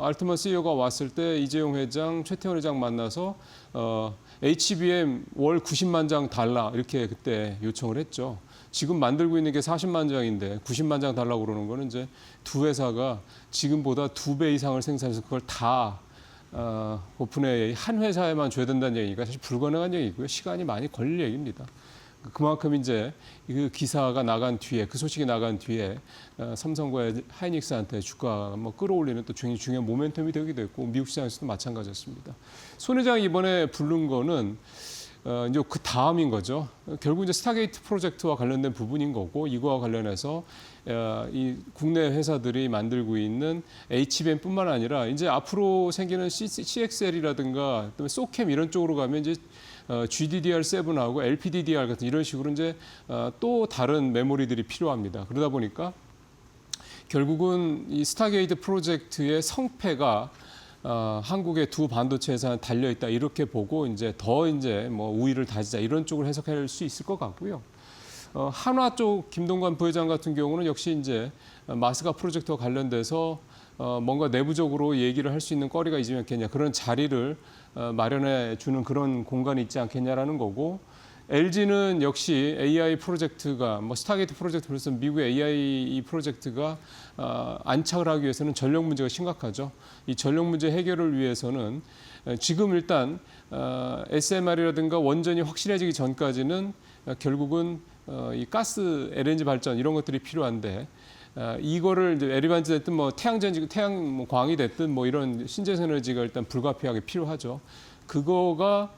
알트만 CEO가 왔을 때 이재용 회장, 최태원 회장 만나서 HBM 월 90만 장 달라 이렇게 그때 요청을 했죠. 지금 만들고 있는 게 40만 장인데 90만 장 달라고 그러는 거는 이제 두 회사가 지금보다 2배 이상을 생산해서 그걸 다 오픈AI 한 회사에만 줘야 된다는 얘기가 사실 불가능한 얘기고요. 시간이 많이 걸릴 얘기입니다. 그만큼 이제 그 기사가 나간 뒤에 그 소식이 나간 뒤에 삼성과 하이닉스한테 주가가 뭐 끌어올리는 또 중요한 모멘텀이 되기도 했고 미국 시장에서도 마찬가지였습니다. 손 회장이 이번에 부른 거는 이제 그 다음인 거죠. 결국 이제 스타게이트 프로젝트와 관련된 부분인 거고 이거와 관련해서 이 국내 회사들이 만들고 있는 HBM뿐만 아니라 이제 앞으로 생기는 CXL이라든가 또 소캠 이런 쪽으로 가면 이제 GDDR7하고 LPDDR 같은 이런 식으로 이제 또 다른 메모리들이 필요합니다. 그러다 보니까 결국은 이 스타게이트 프로젝트의 성패가 한국의 두 반도체 회사는 달려 있다 이렇게 보고 이제 더 이제 뭐 우위를 다지자 이런 쪽으로 해석할 수 있을 것 같고요. 한화 쪽 김동관 부회장 같은 경우는 역시 이제 마스가 프로젝트와 관련돼서 뭔가 내부적으로 얘기를 할 수 있는 거리가 있지 않겠냐 그런 자리를 마련해 주는 그런 공간이 있지 않겠냐라는 거고 LG는 역시 AI 프로젝트가 뭐 스타게이트 프로젝트 그래서 미국의 AI 프로젝트가 안착을 하기 위해서는 전력 문제가 심각하죠. 이 전력 문제 해결을 위해서는 지금 일단 SMR이라든가 원전이 확실해지기 전까지는 결국은 이 가스 LNG 발전 이런 것들이 필요한데 이거를 이제 에리반지 됐든 뭐 태양전지, 태양 뭐 광이 됐든 뭐 이런 신재생 에너지가 일단 불가피하게 필요하죠. 그거가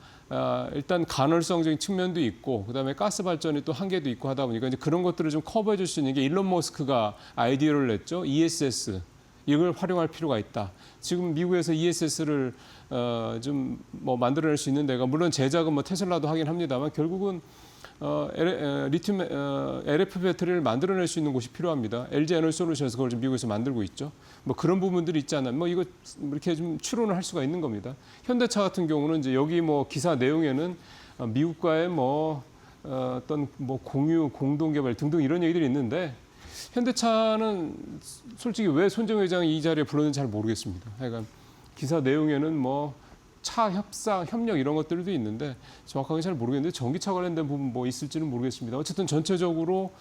일단 간헐성적인 측면도 있고 그다음에 가스 발전이 또 한계도 있고 하다 보니까 이제 그런 것들을 좀 커버해 줄 수 있는 게 일론 머스크가 아이디어를 냈죠. ESS. 이걸 활용할 필요가 있다. 지금 미국에서 ESS를 좀 뭐 만들어낼 수 있는 데가 물론 제작은 뭐 테슬라도 하긴 합니다만 결국은 리튬 LF 배터리를 만들어낼 수 있는 곳이 필요합니다. LG 에너지솔루션에서 그걸 지금 미국에서 만들고 있죠. 뭐 그런 부분들이 있지 않나. 뭐 이거 이렇게 좀 추론을 할 수가 있는 겁니다. 현대차 같은 경우는 이제 여기 뭐 기사 내용에는 미국과의 뭐 어떤 뭐 공유, 공동 개발 등등 이런 얘기들이 있는데 현대차는 솔직히 왜 손정혜 회장이 이 자리에 불렀는지 잘 모르겠습니다. 하여간 기사 내용에는 뭐 차 협상, 협력 이런 것들도 있는데 정확하게 잘 모르겠는데 전기차 관련된 부분 뭐 있을지는 모르겠습니다. 어쨌든 전체적으로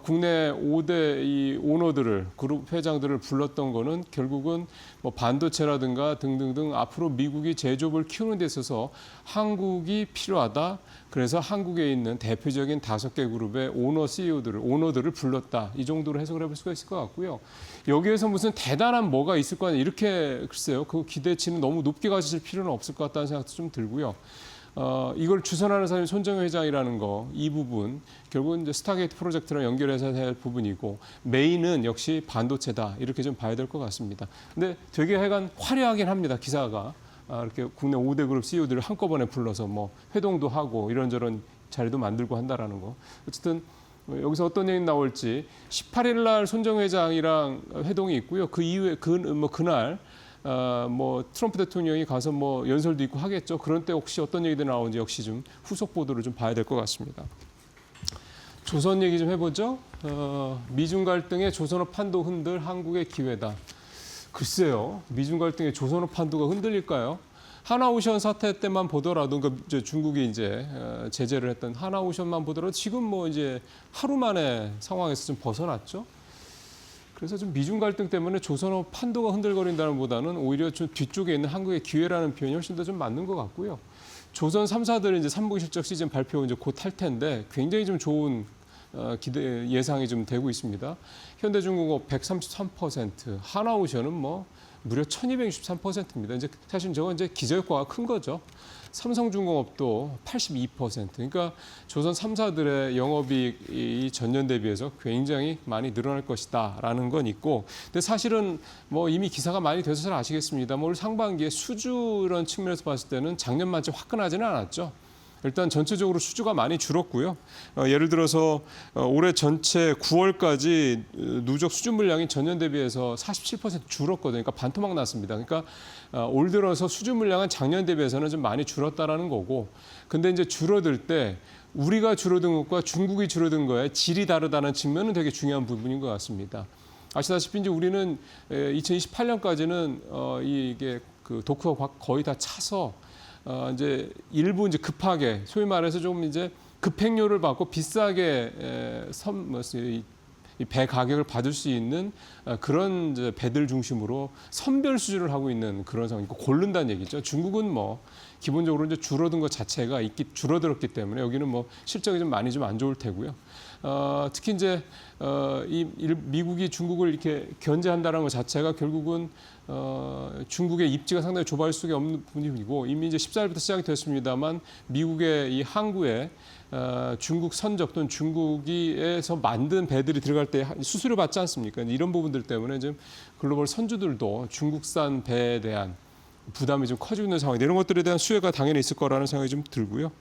국내 5대 이 오너들을 그룹 회장들을 불렀던 거는 결국은 뭐 반도체라든가 등등등 앞으로 미국이 제조업을 키우는 데 있어서 한국이 필요하다. 그래서 한국에 있는 대표적인 5개 그룹의 오너 CEO들을 오너들을 불렀다. 이 정도로 해석을 해볼 수가 있을 것 같고요. 여기에서 무슨 대단한 뭐가 있을 거 아니에요. 이렇게 글쎄요. 그 기대치는 너무 높게 가지실 필요는 없을 것 같다는 생각도 좀 들고요. 이걸 주선하는 사람이 손정혜 회장이라는 거, 이 부분 결국은 이제 스타게이트 프로젝트랑 연결해서 해야 할 부분이고 메인은 역시 반도체다 이렇게 좀 봐야 될 것 같습니다. 근데 되게 하여간 화려하긴 합니다. 기사가 이렇게 국내 5대 그룹 CEO들을 한꺼번에 불러서 뭐 회동도 하고 이런저런 자리도 만들고 한다라는 거. 어쨌든 여기서 어떤 얘기 나올지 18일 날 손정혜 회장이랑 회동이 있고요. 그 이후에 그날 뭐 트럼프 대통령이 가서 뭐 연설도 있고 하겠죠. 그런 때 혹시 어떤 얘기들이 나오는지 역시 좀 후속 보도를 좀 봐야 될 것 같습니다. 조선 얘기 좀 해보죠. 미중 갈등의 조선업 판도 흔들 한국의 기회다. 글쎄요. 미중 갈등의 조선업 판도가 흔들릴까요? 하나오션 사태 때만 보더라도 그러니까 중국이 이제 제재를 했던 하나오션만 보더라도 지금 뭐 이제 하루 만에 상황에서 좀 벗어났죠. 그래서 좀 미중 갈등 때문에 조선업 판도가 흔들거린다는 보다는 오히려 좀 뒤쪽에 있는 한국의 기회라는 표현이 훨씬 더 좀 맞는 것 같고요. 조선 3사들은 이제 3분기 실적 시즌 발표 이제 곧 할 텐데 굉장히 좀 좋은 기대 예상이 좀 되고 있습니다. 현대중공업 133%, 하나오션은 뭐 무려 1263%입니다. 이제 사실 저건 이제 기저효과가 큰 거죠. 삼성중공업도 82%. 그러니까 조선 3사들의 영업이익이 전년 대비해서 굉장히 많이 늘어날 것이다라는 건 있고, 근데 사실은 뭐 이미 기사가 많이 돼서 잘 아시겠습니다. 올 상반기에 수주 이런 측면에서 봤을 때는 작년만치 화끈하지는 않았죠. 일단 전체적으로 수주가 많이 줄었고요. 예를 들어서 올해 전체 9월까지 누적 수주 물량이 전년 대비해서 47% 줄었거든요. 그러니까 반토막 났습니다. 그러니까 올 들어서 수주 물량은 작년 대비해서는 좀 많이 줄었다라는 거고, 근데 이제 줄어들 때 우리가 줄어든 것과 중국이 줄어든 거에 질이 다르다는 측면은 되게 중요한 부분인 것 같습니다. 아시다시피 이제 우리는 2028년까지는 이게 그 도크가 거의 다 차서 이제 일부 이제 급하게 소위 말해서 좀 이제 급행료를 받고 비싸게 이 배 가격을 받을 수 있는 그런 이제 배들 중심으로 선별 수주를 하고 있는 그런 상황이고 고른다는 얘기죠. 중국은 뭐 기본적으로 이제 줄어든 것 자체가 줄어들었기 때문에 여기는 뭐 실적이 좀 많이 좀 안 좋을 테고요. 특히 이제 미국이 중국을 이렇게 견제한다는 것 자체가 결국은 중국의 입지가 상당히 좁아질 수밖에 없는 부분이고 이미 이제 14일부터 시작이 됐습니다만 미국의 이 항구에 중국 선적 또는 중국에서 만든 배들이 들어갈 때 수수료 받지 않습니까? 이런 부분들 때문에 지금 글로벌 선주들도 중국산 배에 대한 부담이 좀 커지고 있는 상황인데 이런 것들에 대한 수혜가 당연히 있을 거라는 생각이 좀 들고요.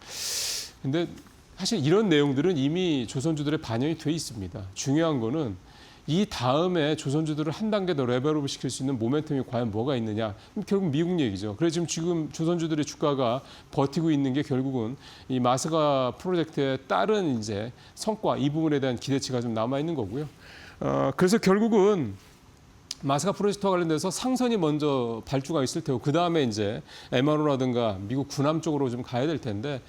근데 사실 이런 내용들은 이미 조선주들의 반영이 돼 있습니다. 중요한 거는 이 다음에 조선주들을 한 단계 더 레벨업을 시킬 수 있는 모멘텀이 과연 뭐가 있느냐. 결국 미국 얘기죠. 그래서 지금 조선주들의 주가가 버티고 있는 게 결국은 이 마스가 프로젝트에 따른 이제 성과 이 부분에 대한 기대치가 좀 남아 있는 거고요. 그래서 결국은 마스가 프로젝트와 관련돼서 상선이 먼저 발주가 있을 테고 그 다음에 이제 MRO라든가 미국 군함 쪽으로 좀 가야 될 텐데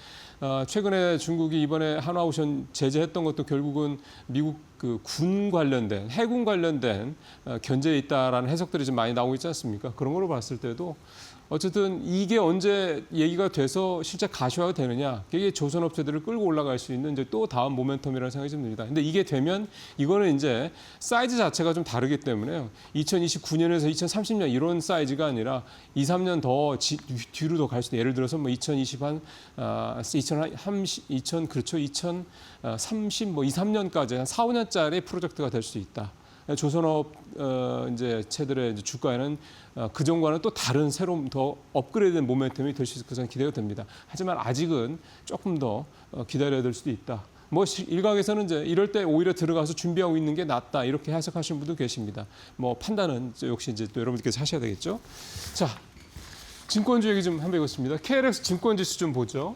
최근에 중국이 이번에 하나오션 제재했던 것도 결국은 미국 그 군 관련된 해군 관련된 견제에 있다라는 해석들이 좀 많이 나오고 있지 않습니까? 그런 걸로 봤을 때도 어쨌든 이게 언제 얘기가 돼서 실제 가시화가 되느냐, 이게 조선업체들을 끌고 올라갈 수 있는 이제 또 다음 모멘텀이라는 생각이 좀 듭니다. 근데 이게 되면 이거는 이제 사이즈 자체가 좀 다르기 때문에요. 2029년에서 2030년 이런 사이즈가 아니라 2, 3년 더 뒤로 더 갈 수도, 예를 들어서 뭐 2030 뭐 2, 3년까지 한 4, 5년짜리 프로젝트가 될 수 있다. 조선업 이제 체들의 이제 주가에는 그전과는 또 다른 새로운 더 업그레이드된 모멘텀이 될 수 있을 것은 기대가 됩니다. 하지만 아직은 조금 더 기다려야 될 수도 있다. 뭐 일각에서는 이제 이럴 때 오히려 들어가서 준비하고 있는 게 낫다 이렇게 해석하시는 분도 계십니다. 뭐 판단은 역시 이제 또 여러분들께서 하셔야 되겠죠. 자, 증권주 얘기 좀 한번 해보겠습니다. KLX 증권지수 좀 보죠.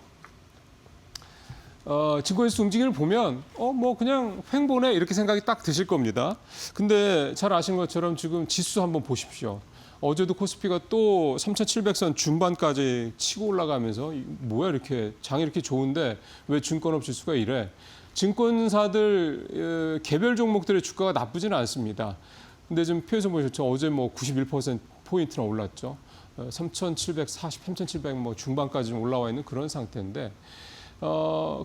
증권지수 움직임을 보면 뭐 그냥 횡보네 이렇게 생각이 딱 드실 겁니다. 근데 잘 아시는 것처럼 지금 지수 한번 보십시오. 어제도 코스피가 또 3,700선 중반까지 치고 올라가면서 뭐야 이렇게 장이 이렇게 좋은데 왜 증권업 지수가 이래? 증권사들 개별 종목들의 주가가 나쁘지는 않습니다. 근데 지금 표에서 보셨죠? 어제 뭐 91%포인트나 올랐죠. 3,740, 3,700 뭐 중반까지 좀 올라와 있는 그런 상태인데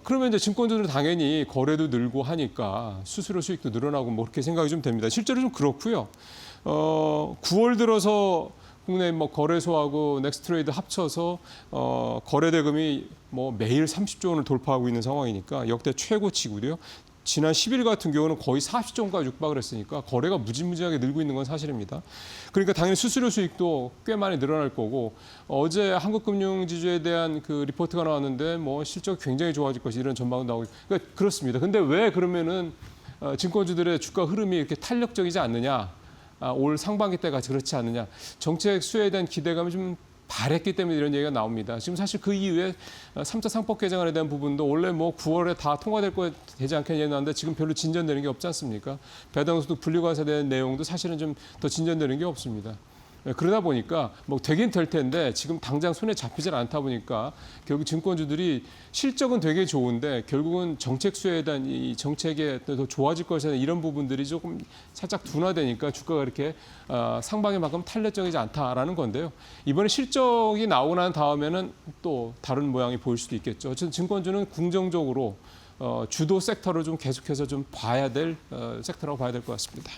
그러면 이제 증권주들은 당연히 거래도 늘고 하니까 수수료 수익도 늘어나고 뭐 그렇게 생각이 좀 됩니다. 실제로 좀 그렇고요. 9월 들어서 국내 뭐 거래소하고 넥스트레이드 합쳐서 거래 대금이 뭐 매일 30조 원을 돌파하고 있는 상황이니까 역대 최고치고요. 지난 10일 같은 경우는 거의 40조 원까지 육박을 했으니까 거래가 무지무지하게 늘고 있는 건 사실입니다. 그러니까 당연히 수수료 수익도 꽤 많이 늘어날 거고 어제 한국금융지주에 대한 그 리포트가 나왔는데 뭐 실적이 굉장히 좋아질 것이 이런 전망도 나오고 그러니까 그렇습니다. 근데 왜 그러면은 증권주들의 주가 흐름이 이렇게 탄력적이지 않느냐? 올 상반기 때 같이 그렇지 않느냐? 정책 수혜에 대한 기대감이 좀 바랬기 때문에 이런 얘기가 나옵니다. 지금 사실 그 이후에 3차 상법 개정안에 대한 부분도 원래 뭐 9월에 다 통과될 거 되지 않겠냐 했는데 지금 별로 진전되는 게 없지 않습니까? 배당소득 분리과세에 대한 내용도 사실은 좀 더 진전되는 게 없습니다. 그러다 보니까 뭐 되긴 될 텐데 지금 당장 손에 잡히질 않다 보니까 결국 증권주들이 실적은 되게 좋은데 결국은 정책 수혜에 대한 이 정책에 더 좋아질 것이라는 이런 부분들이 조금 살짝 둔화되니까 주가가 이렇게 상방에만큼 탄력적이지 않다라는 건데요. 이번에 실적이 나오고 난 다음에는 또 다른 모양이 보일 수도 있겠죠. 어쨌든 증권주는 긍정적으로 주도 섹터를 좀 계속해서 좀 봐야 될 섹터라고 봐야 될 것 같습니다.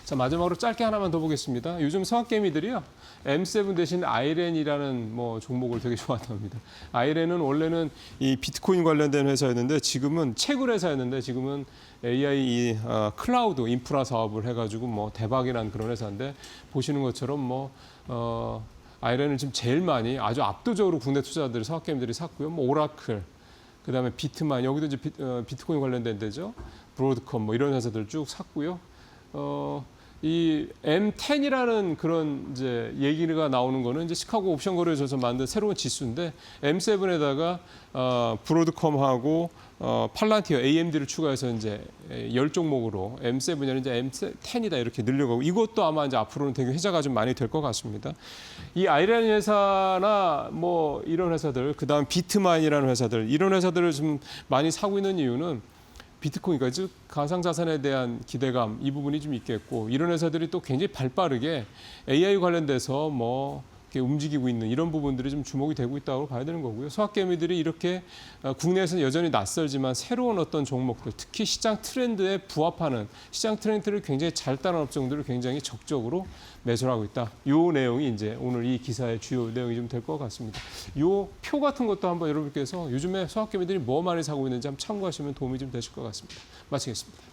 자, 마지막으로 짧게 하나만 더 보겠습니다. 요즘 성악개미들이요. M7 대신 아이렌이라는 뭐 종목을 되게 좋아한답니다. 아이렌은 원래는 이 비트코인 관련된 회사였는데 지금은 채굴 회사였는데 지금은 AI 클라우드 인프라 사업을 해가지고 뭐 대박이란 그런 회사인데 보시는 것처럼 뭐 아이렌을 지금 제일 많이 아주 압도적으로 국내 투자자들이 성악개미들이 샀고요. 뭐 오라클, 그다음에 비트만 여기도 이제 비트코인 관련된 데죠. 브로드컴 뭐 이런 회사들 쭉 샀고요. 이 M10이라는 그런 이제 얘기가 나오는 거는 이제 시카고 옵션 거래소에서 만든 새로운 지수인데 M7에다가 브로드컴하고 팔란티어 AMD를 추가해서 이제 10종목으로 M7이 이제 M10이다 이렇게 늘려가고 이것도 아마 이제 앞으로는 되게 회자가 좀 많이 될 것 같습니다. 이 아이렌 회사나 뭐 이런 회사들, 그다음 비트마인이라는 회사들 이런 회사들을 좀 많이 사고 있는 이유는 비트코인과 즉 가상자산에 대한 기대감 이 부분이 좀 있겠고 이런 회사들이 또 굉장히 발빠르게 AI 관련돼서 뭐 이렇게 움직이고 있는 이런 부분들이 좀 주목이 되고 있다고 봐야 되는 거고요. 소확개미들이 이렇게 국내에서는 여전히 낯설지만 새로운 어떤 종목들 특히 시장 트렌드에 부합하는 시장 트렌드를 굉장히 잘 따라온 업종들을 굉장히 적극적으로 매수를 하고 있다. 이 내용이 이제 오늘 이 기사의 주요 내용이 좀 될 것 같습니다. 이 표 같은 것도 한번 여러분께서 요즘에 소확개미들이 뭐 많이 사고 있는지 한번 참고하시면 도움이 좀 되실 것 같습니다. 마치겠습니다.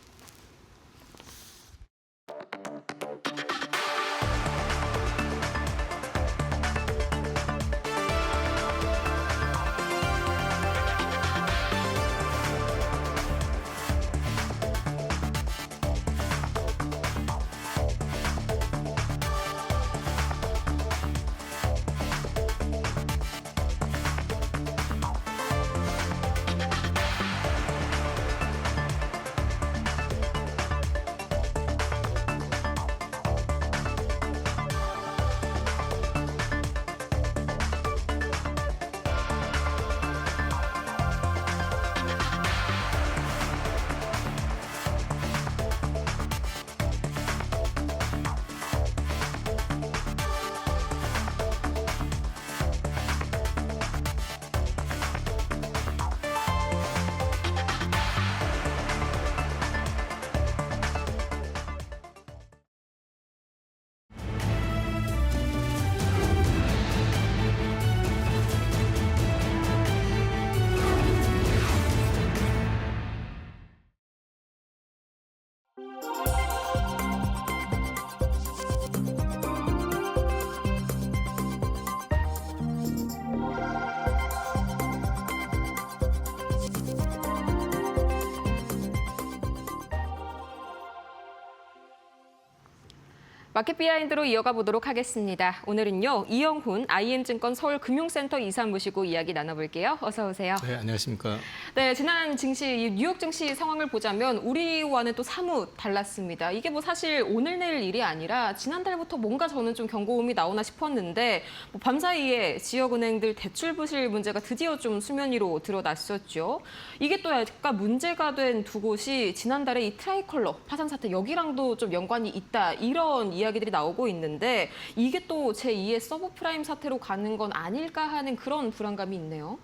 마켓 비하인드로 이어가 보도록 하겠습니다. 오늘은요, 이영훈 IM증권 서울금융센터 이사 모시고 이야기 나눠볼게요. 어서 오세요. 네, 안녕하십니까. 네, 지난 증시, 이 뉴욕 증시 상황을 보자면 우리와는 또 사뭇 달랐습니다. 이게 뭐 사실 오늘 내일 일이 아니라 지난달부터 뭔가 저는 좀 경고음이 나오나 싶었는데 뭐 밤사이에 지역은행들 대출 부실 문제가 드디어 좀 수면 위로 드러났었죠. 이게 또 약간 문제가 된 두 곳이 지난달에 이 트라이컬러 파산 사태 여기랑도 좀 연관이 있다 이런 이야기들이 나오고 있는데 이게 또 제2의 서브프라임 사태로 가는 건 아닐까 하는 그런 불안감이 있네요.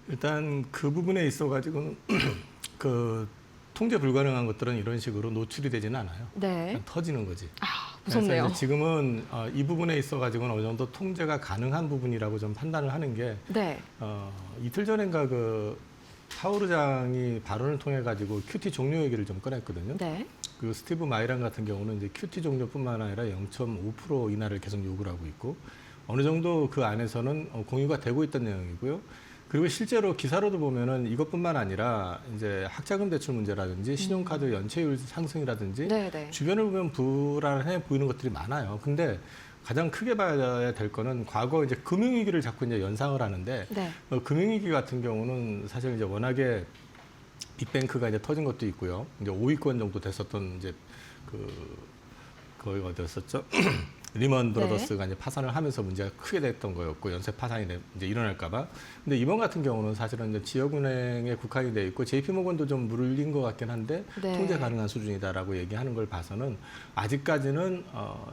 일단 그 부분에 있어가지고는 그 통제 불가능한 것들은 이런 식으로 노출이 되지는 않아요. 네. 그냥 터지는 거지. 무섭네요. 그래서 이제 지금은 이 부분에 있어가지고는 어느 정도 통제가 가능한 부분이라고 좀 판단을 하는 게 네. 이틀 전인가 그 파월 의장이 발언을 통해 가지고 QT 종료 얘기를 좀 꺼냈거든요. 네. 그 스티브 마이란 같은 경우는 이제 QT 종료뿐만 아니라 0.5% 인하를 계속 요구를 하고 있고 어느 정도 그 안에서는 공유가 되고 있던 내용이고요. 그리고 실제로 기사로도 보면은 이것뿐만 아니라 이제 학자금 대출 문제라든지 신용카드 연체율 상승이라든지 네, 네. 주변을 보면 불안해 보이는 것들이 많아요. 근데 가장 크게 봐야 될 거는 과거 이제 금융위기를 자꾸 이제 연상을 하는데 네. 금융위기 같은 경우는 사실 이제 워낙에 빅뱅크가 이제 터진 것도 있고요. 이제 5위권 정도 됐었던 이제 거기가 어디였었죠? 리먼 브러더스가 이제 파산을 하면서 문제가 크게 됐던 거였고 연쇄 파산이 이제 일어날까봐. 근데 이번 같은 경우는 사실은 이제 지역은행에 국한이 돼 있고 JP모건도 좀 물린 것 같긴 한데 네. 통제 가능한 수준이다라고 얘기하는 걸 봐서는 아직까지는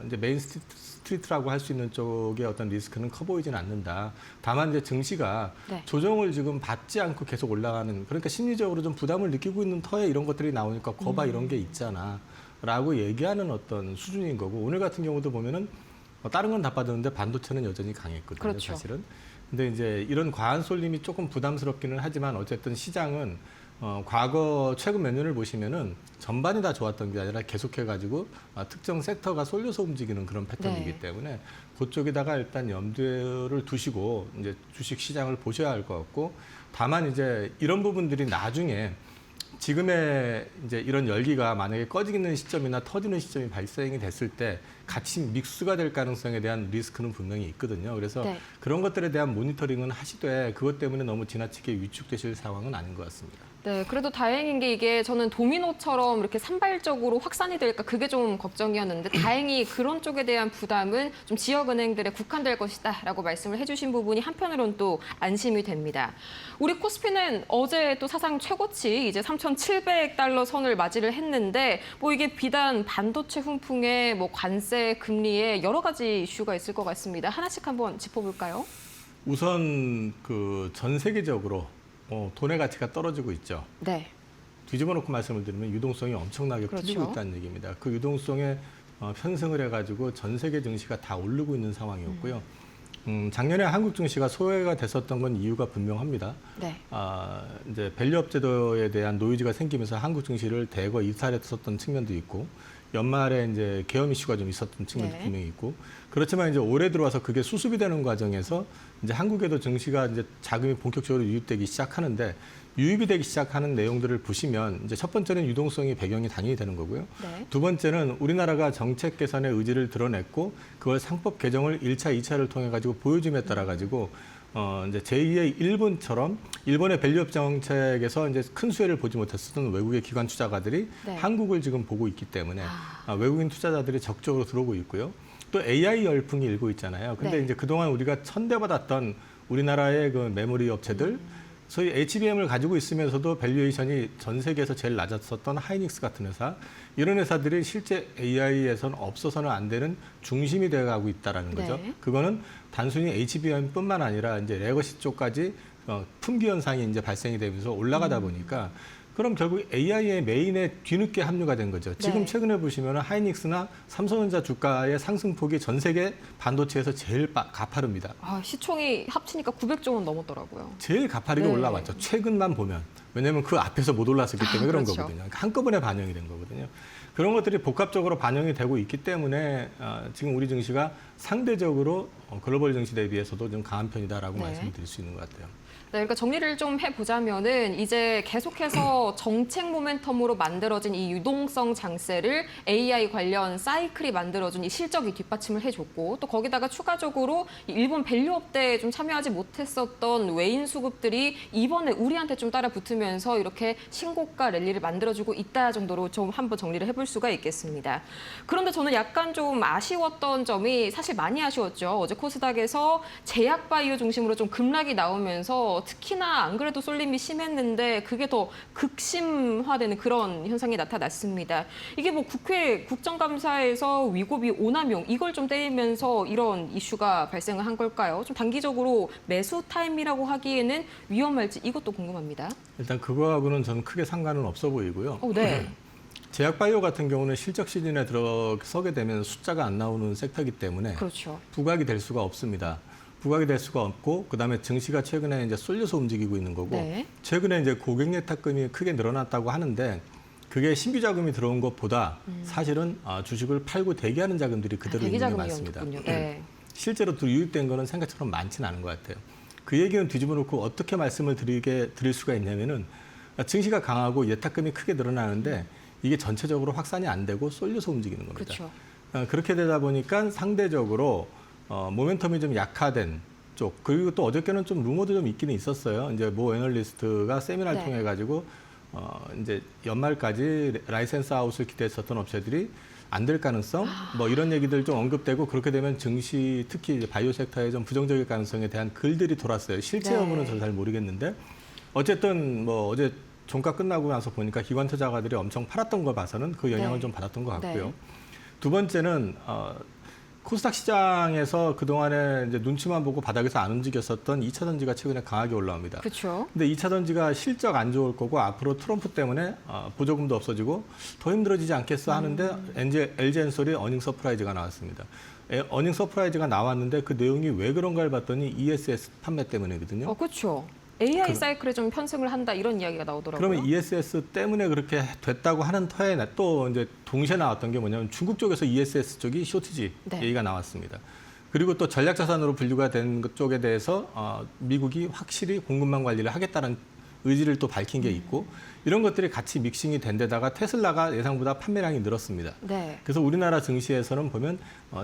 이제 메인 스트리트라고 할 수 있는 쪽의 어떤 리스크는 커 보이지는 않는다. 다만 이제 증시가 네. 조정을 지금 받지 않고 계속 올라가는 그러니까 심리적으로 좀 부담을 느끼고 있는 터에 이런 것들이 나오니까 거봐 이런 게 있잖아. 라고 얘기하는 어떤 수준인 거고 오늘 같은 경우도 보면은 다른 건 다 빠졌는데 반도체는 여전히 강했거든요. 그렇죠. 사실은. 근데 이제 이런 과한 쏠림이 조금 부담스럽기는 하지만 어쨌든 시장은 과거 최근 몇 년을 보시면은 전반이 다 좋았던 게 아니라 계속해가지고 특정 섹터가 쏠려서 움직이는 그런 패턴이기 네. 때문에 그쪽에다가 일단 염두를 두시고 이제 주식 시장을 보셔야 할 것 같고 다만 이제 이런 부분들이 나중에 지금의 이제 이런 열기가 만약에 꺼지는 시점이나 터지는 시점이 발생이 됐을 때 같이 믹스가 될 가능성에 대한 리스크는 분명히 있거든요. 그래서 네. 그런 것들에 대한 모니터링은 하시되 그것 때문에 너무 지나치게 위축되실 상황은 아닌 것 같습니다. 네, 그래도 다행인 게 이게 저는 도미노처럼 이렇게 산발적으로 확산이 될까 그게 좀 걱정이었는데 다행히 그런 쪽에 대한 부담은 좀 지역은행들에 국한될 것이다라고 말씀을 해주신 부분이 한편으로는 또 안심이 됩니다. 우리 코스피는 어제 또 사상 최고치 이제 3,700달러 선을 맞이를 했는데 뭐 이게 비단 반도체 훈풍에 뭐 관세, 금리에 여러 가지 이슈가 있을 것 같습니다. 하나씩 한번 짚어볼까요? 우선 그 전 세계적으로 돈의 가치가 떨어지고 있죠. 네. 뒤집어 놓고 말씀을 드리면 유동성이 엄청나게 그렇죠. 풀리고 있다는 얘기입니다. 그 유동성에 편승을 해가지고 전 세계 증시가 다 오르고 있는 상황이었고요. 작년에 한국 증시가 소외가 됐었던 건 이유가 분명합니다. 네. 이제 밸류업 제도에 대한 노이즈가 생기면서 한국 증시를 대거 이탈했었던 측면도 있고 연말에 이제 계엄 이슈가 좀 있었던 측면도 네. 분명히 있고 그렇지만 이제 올해 들어와서 그게 수습이 되는 과정에서 이제 한국에도 증시가 이제 자금이 본격적으로 유입되기 시작하는데 유입이 되기 시작하는 내용들을 보시면 이제 첫 번째는 유동성이 배경이 당연히 되는 거고요. 네. 두 번째는 우리나라가 정책 개선의 의지를 드러냈고 그걸 상법 개정을 1차, 2차를 통해 가지고 보여줌에 따라 가지고 이제 제2의 일본처럼 일본의 밸류업 정책에서 이제 큰 수혜를 보지 못했었던 외국의 기관 투자가들이 네. 한국을 지금 보고 있기 때문에 외국인 투자자들이 적극적으로 들어오고 있고요. 또 AI 열풍이 일고 있잖아요. 근데 네. 이제 그동안 우리가 천대받았던 우리나라의 그 메모리 업체들 소위 HBM을 가지고 있으면서도 밸류에이션이 전 세계에서 제일 낮았었던 하이닉스 같은 회사 이런 회사들이 실제 AI에서는 없어서는 안 되는 중심이 되어가고 있다라는 거죠. 네. 그거는 단순히 HBM뿐만 아니라 이제 레거시 쪽까지 품귀 현상이 이제 발생이 되면서 올라가다 보니까 그럼 결국 AI의 메인에 뒤늦게 합류가 된 거죠. 지금 네. 최근에 보시면 하이닉스나 삼성전자 주가의 상승폭이 전 세계 반도체에서 제일 가파릅니다. 시총이 합치니까 900조 원 넘었더라고요. 제일 가파르게 네. 올라왔죠. 최근만 보면. 왜냐하면 그 앞에서 못 올랐었기 때문에 그런 그렇죠. 거거든요. 그러니까 한꺼번에 반영이 된 거거든요. 그런 것들이 복합적으로 반영이 되고 있기 때문에 지금 우리 증시가 상대적으로 글로벌 증시 대비해서도 좀 강한 편이다라고 네. 말씀을 드릴 수 있는 것 같아요. 네, 그러니까 정리를 좀 해보자면은 이제 계속해서 정책 모멘텀으로 만들어진 이 유동성 장세를 AI 관련 사이클이 만들어준 이 실적이 뒷받침을 해줬고 또 거기다가 추가적으로 이 일본 밸류업대에 좀 참여하지 못했었던 외인 수급들이 이번에 우리한테 좀 따라 붙으면서 이렇게 신고가 랠리를 만들어주고 있다 정도로 좀 한번 정리를 해볼 수가 있겠습니다. 그런데 저는 약간 좀 아쉬웠던 점이 사실 많이 아쉬웠죠. 어제 코스닥에서 제약바이오 중심으로 좀 급락이 나오면서 특히나 안 그래도 쏠림이 심했는데 그게 더 극심화되는 그런 현상이 나타났습니다. 이게 뭐 국회 국정감사에서 위고비 오남용 이걸 좀 때리면서 이런 이슈가 발생을 한 걸까요? 좀 단기적으로 매수 타임이라고 하기에는 위험할지 이것도 궁금합니다. 일단 그거하고는 저는 크게 상관은 없어 보이고요. 네. 제약바이오 같은 경우는 실적 시즌에 들어서게 되면 숫자가 안 나오는 섹터이기 때문에 그렇죠. 부각이 될 수가 없습니다. 부각이 될 수가 없고 그다음에 증시가 최근에 이제 쏠려서 움직이고 있는 거고 네. 최근에 이제 고객 예탁금이 크게 늘어났다고 하는데 그게 신규 자금이 들어온 것보다 사실은 주식을 팔고 대기하는 자금들이 그대로 있는 게 많습니다. 대기자금이었군요. 네. 실제로 유입된 거는 생각처럼 많지는 않은 것 같아요. 그 얘기는 뒤집어 놓고 어떻게 말씀을 드릴 수가 있냐면은 증시가 강하고 예탁금이 크게 늘어나는데 이게 전체적으로 확산이 안 되고 쏠려서 움직이는 겁니다. 그렇죠. 그렇게 되다 보니까 상대적으로 모멘텀이 좀 약화된 쪽 그리고 또 어저께는 좀 루머도 좀 있기는 있었어요. 이제 모 애널리스트가 세미나를 네. 통해 가지고 이제 연말까지 라이센스 아웃을 기대했었던 업체들이 안 될 가능성 뭐 이런 얘기들 좀 언급되고 그렇게 되면 증시 특히 이제 바이오 섹터에 좀 부정적일 가능성에 대한 글들이 돌았어요. 실제 네. 여부는 저는 잘 모르겠는데 어쨌든 뭐 어제 종가 끝나고 나서 보니까 기관 투자가들이 엄청 팔았던 거 봐서는 그 영향을 네. 좀 받았던 것 같고요. 네. 두 번째는 코스닥 시장에서 그동안에 이제 눈치만 보고 바닥에서 안 움직였었던 2차 전지가 최근에 강하게 올라옵니다. 그렇죠. 근데 2차 전지가 실적 안 좋을 거고 앞으로 트럼프 때문에 보조금도 없어지고 더 힘들어지지 않겠어 하는데 LG 엔솔이 어닝 서프라이즈가 나왔습니다. 어닝 서프라이즈가 나왔는데 그 내용이 왜 그런가를 봤더니 ESS 판매 때문이거든요. 그렇죠. AI 사이클에 좀 편승을 한다 이런 이야기가 나오더라고요. 그러면 ESS 때문에 그렇게 됐다고 하는 터에 또 이제 동시에 나왔던 게 뭐냐면 중국 쪽에서 ESS 쪽이 쇼티지 네. 얘기가 나왔습니다. 그리고 또 전략자산으로 분류가 된 것 쪽에 대해서 미국이 확실히 공급망 관리를 하겠다는 의지를 또 밝힌 게 있고 이런 것들이 같이 믹싱이 된 데다가 테슬라가 예상보다 판매량이 늘었습니다. 네. 그래서 우리나라 증시에서는 보면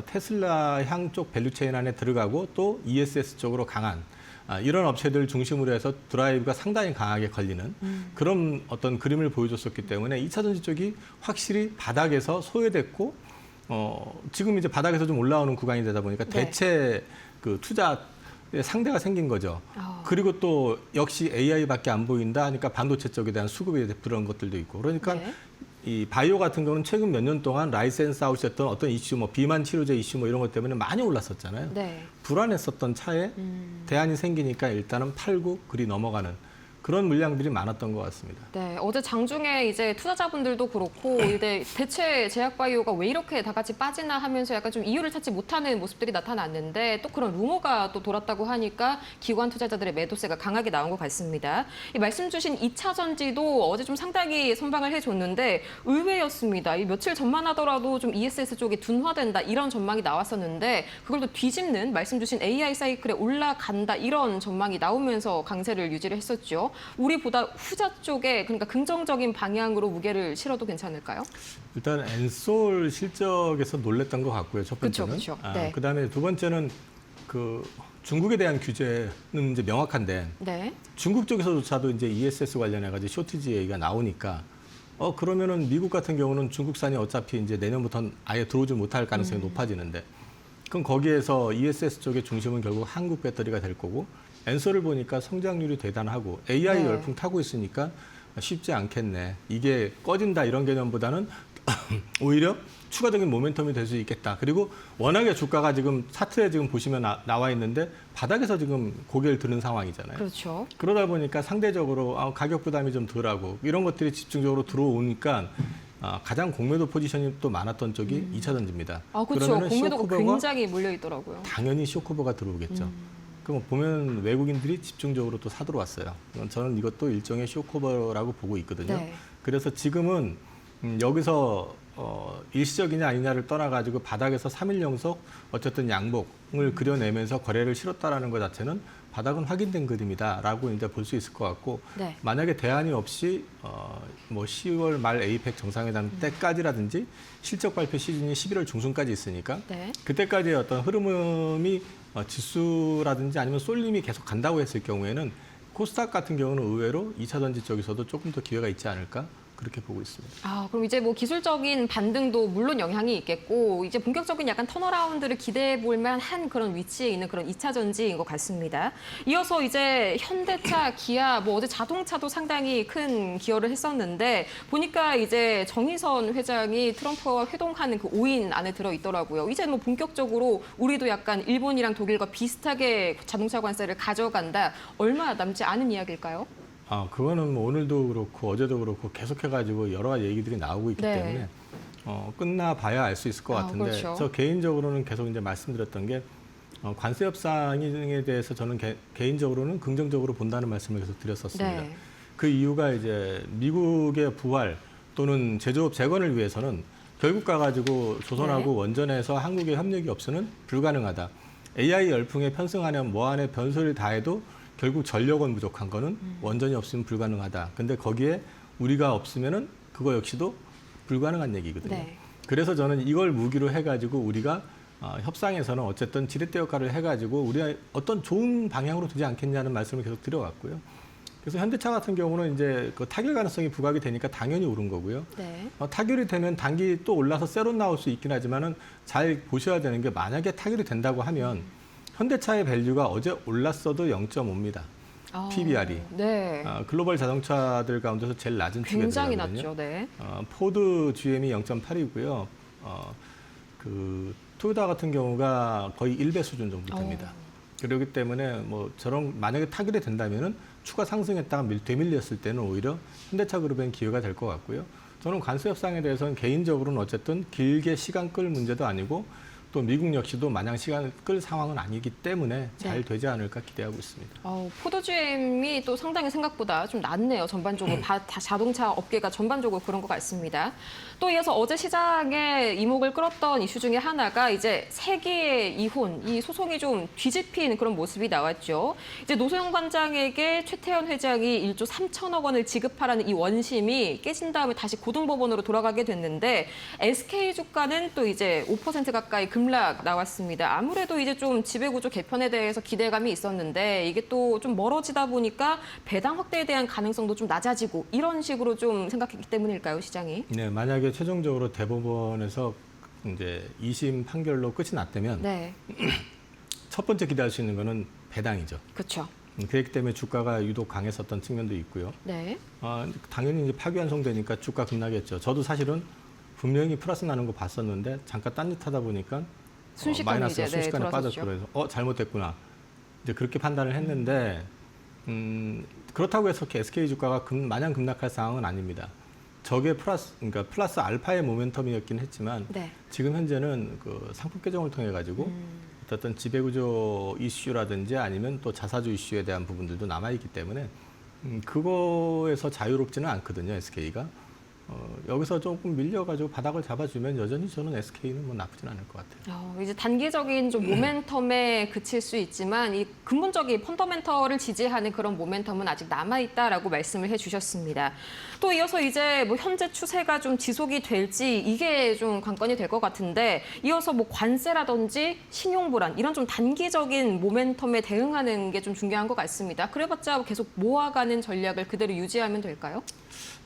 테슬라 향 쪽 밸류체인 안에 들어가고 또 ESS 쪽으로 강한 이런 업체들 중심으로 해서 드라이브가 상당히 강하게 걸리는 그런 어떤 그림을 보여줬었기 때문에 2차 전지 쪽이 확실히 바닥에서 소외됐고 지금 이제 바닥에서 좀 올라오는 구간이 되다 보니까 네. 대체 그 투자 상대가 생긴 거죠. 그리고 또 역시 AI밖에 안 보인다 하니까 반도체 쪽에 대한 수급에 그런 것들도 있고 그러니까 네. 이 바이오 같은 경우는 최근 몇 년 동안 라이센스 아웃이었던 어떤 이슈, 뭐 비만 치료제 이슈 뭐 이런 것 때문에 많이 올랐었잖아요. 네. 불안했었던 차에 대안이 생기니까 일단은 팔고 그리 넘어가는 그런 물량들이 많았던 것 같습니다. 네, 어제 장중에 이제 투자자분들도 그렇고 이제 대체 제약바이오가 왜 이렇게 다 같이 빠지나 하면서 약간 좀 이유를 찾지 못하는 모습들이 나타났는데 또 그런 루머가 또 돌았다고 하니까 기관 투자자들의 매도세가 강하게 나온 것 같습니다. 이 말씀 주신 2차 전지도 어제 좀 상당히 선방을 해줬는데 의외였습니다. 이 며칠 전만 하더라도 좀 ESS 쪽이 둔화된다 이런 전망이 나왔었는데 그걸 또 뒤집는 말씀 주신 AI 사이클에 올라간다 이런 전망이 나오면서 강세를 유지를 했었죠. 우리보다 후자 쪽에 그러니까 긍정적인 방향으로 무게를 실어도 괜찮을까요? 일단 엔솔 실적에서 놀랬던 것 같고요. 첫 번째는. 그쵸. 네. 그다음에 두 번째는 그 중국에 대한 규제는 이제 명확한데 네. 중국 쪽에서조차도 이제 ESS 관련해 가지고 쇼티지 얘기가 나오니까 그러면은 미국 같은 경우는 중국산이 어차피 이제 내년부터는 아예 들어오지 못할 가능성이 높아지는데 그럼 거기에서 ESS 쪽의 중심은 결국 한국 배터리가 될 거고 엔솔을 보니까 성장률이 대단하고 AI 네. 열풍 타고 있으니까 쉽지 않겠네. 이게 꺼진다 이런 개념보다는 오히려 추가적인 모멘텀이 될 수 있겠다. 그리고 워낙에 주가가 지금 차트에 지금 보시면 나와 있는데 바닥에서 지금 고개를 드는 상황이잖아요. 그렇죠. 그러다 보니까 상대적으로 가격 부담이 좀 덜하고 이런 것들이 집중적으로 들어오니까 가장 공매도 포지션이 또 많았던 쪽이 2차 전지입니다. 그렇죠. 그러면은 공매도가 쇼커버가 굉장히 몰려 있더라고요. 당연히 쇼커버가 들어오겠죠. 그럼 보면 외국인들이 집중적으로 또 사들어왔어요. 저는 이것도 일종의 쇼커버라고 보고 있거든요. 네. 그래서 지금은 여기서 일시적이냐 아니냐를 떠나가지고 바닥에서 3일 연속 어쨌든 양봉을 그려내면서 거래를 치렀다라는 것 자체는 바닥은 확인된 그림이다라고 이제 볼 수 있을 것 같고 네. 만약에 대안이 없이 뭐 10월 말 APEC 정상회담 때까지라든지 실적 발표 시즌이 11월 중순까지 있으니까 네. 그때까지의 어떤 흐름이 지수라든지 아니면 쏠림이 계속 간다고 했을 경우에는 코스닥 같은 경우는 의외로 2차 전지 쪽에서도 조금 더 기회가 있지 않을까 그렇게 보고 있습니다. 그럼 이제 뭐 기술적인 반등도 물론 영향이 있겠고 이제 본격적인 약간 턴어라운드를 기대해 볼 만한 그런 위치에 있는 그런 2차 전지인 것 같습니다. 이어서 이제 현대차, 기아, 뭐 어제 자동차도 상당히 큰 기여를 했었는데 보니까 이제 정의선 회장이 트럼프와 회동하는 그 5인 안에 들어 있더라고요. 이제 뭐 본격적으로 우리도 약간 일본이랑 독일과 비슷하게 자동차 관세를 가져간다. 얼마 남지 않은 이야기일까요? 그거는 뭐 오늘도 그렇고 어제도 그렇고 계속해가지고 여러 가지 얘기들이 나오고 있기 네. 때문에 끝나봐야 알 수 있을 것 같은데 그렇죠. 저 개인적으로는 계속 이제 말씀드렸던 게 관세 협상에 대해서 저는 개인적으로는 긍정적으로 본다는 말씀을 계속 드렸었습니다. 네. 그 이유가 이제 미국의 부활 또는 제조업 재건을 위해서는 결국 가가지고 조선하고 원전에서 한국의 협력이 없이는 불가능하다. AI 열풍에 편승하는 뭐안에 변수를 다해도 결국 전력은 부족한 거는 원전이 없으면 불가능하다. 근데 거기에 우리가 없으면은 그거 역시도 불가능한 얘기거든요. 네. 그래서 저는 이걸 무기로 해가지고 우리가 협상에서는 어쨌든 지렛대 역할을 해가지고 우리가 어떤 좋은 방향으로 두지 않겠냐는 말씀을 계속 드려왔고요. 그래서 현대차 같은 경우는 이제 그 타결 가능성이 부각이 되니까 당연히 오른 거고요. 네. 타결이 되면 단기 또 올라서 새로 나올 수 있긴 하지만은 잘 보셔야 되는 게 만약에 타결이 된다고 하면 현대차의 밸류가 어제 올랐어도 0.5입니다. PBR이. 네. 글로벌 자동차들 가운데서 제일 낮은 축에 굉장히 들어가거든요. 낮죠. 네. 포드 GM이 0.8이고요. 그 토요타 같은 경우가 거의 1배 수준 정도 됩니다. 그렇기 때문에 뭐 저런 만약에 타결이 된다면은 추가 상승했다가 되밀렸을 때는 오히려 현대차 그룹엔 기회가 될 것 같고요. 저는 관세 협상에 대해서는 개인적으로는 어쨌든 길게 시간 끌 문제도 아니고 또 미국 역시도 마냥 시간을 끌 상황은 아니기 때문에 잘 되지 않을까 기대하고 있습니다. 포드 GM이 또 상당히 생각보다 좀 낮네요. 전반적으로 다 자동차 업계가 전반적으로 그런 것 같습니다. 또 이어서 어제 시장에 이목을 끌었던 이슈 중에 하나가 이제 세기의 이혼, 이 소송이 좀 뒤집힌 그런 모습이 나왔죠. 이제 노소영 관장에게 최태원 회장이 1조 3천억 원을 지급하라는 이 원심이 깨진 다음에 다시 고등법원으로 돌아가게 됐는데 SK 주가는 또 이제 5% 가까이 급락 나왔습니다. 아무래도 이제 좀 지배구조 개편에 대해서 기대감이 있었는데 이게 또 좀 멀어지다 보니까 배당 확대에 대한 가능성도 좀 낮아지고 이런 식으로 좀 생각했기 때문일까요, 시장이? 네, 만약에 최종적으로 대법원에서 이제 2심 판결로 끝이 났다면 네, 첫 번째 기대할 수 있는 거는 배당이죠. 그렇죠. 그렇기 때문에 주가가 유독 강했었던 측면도 있고요. 네, 당연히 이제 파기환송되니까 주가 급락했죠. 저도 사실은 분명히 플러스 나는 거 봤었는데 잠깐 딴짓하다 보니까 순식간에 마이너스가 이제 순식간에 들어섰죠. 빠졌고 그래서 잘못됐구나. 이제 그렇게 판단을 했는데 그렇다고 해서 SK 주가가 마냥 급락할 상황은 아닙니다. 저게 그러니까 플러스 알파의 모멘텀이었긴 했지만 네. 지금 현재는 그 상품 개정을 통해 가지고 어떤 지배구조 이슈라든지 아니면 또 자사주 이슈에 대한 부분들도 남아있기 때문에 그거에서 자유롭지는 않거든요, SK가. 여기서 조금 밀려가지고 바닥을 잡아주면 여전히 저는 SK는 뭐 나쁘진 않을 것 같아요. 이제 단기적인 좀 모멘텀에 그칠 수 있지만 이 근본적인 펀더멘털을 지지하는 그런 모멘텀은 아직 남아있다라고 말씀을 해주셨습니다. 또 이어서 이제 뭐 현재 추세가 좀 지속이 될지 이게 좀 관건이 될 것 같은데 이어서 뭐 관세라든지 신용 불안 이런 좀 단기적인 모멘텀에 대응하는 게 좀 중요한 것 같습니다. 그래봤자 계속 모아가는 전략을 그대로 유지하면 될까요?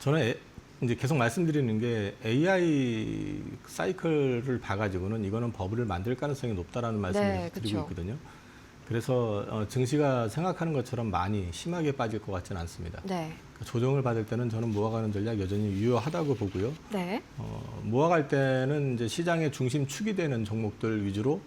저는 이제 계속 말씀드리는 게 AI 사이클을 봐가지고는 이거는 버블을 만들 가능성이 높다라는 말씀을 네, 드리고 그쵸. 있거든요. 그래서 증시가 생각하는 것처럼 많이 심하게 빠질 것 같지는 않습니다. 네. 조정을 받을 때는 저는 모아가는 전략 여전히 유효하다고 보고요. 네. 모아갈 때는 이제 시장의 중심축이 되는 종목들 위주로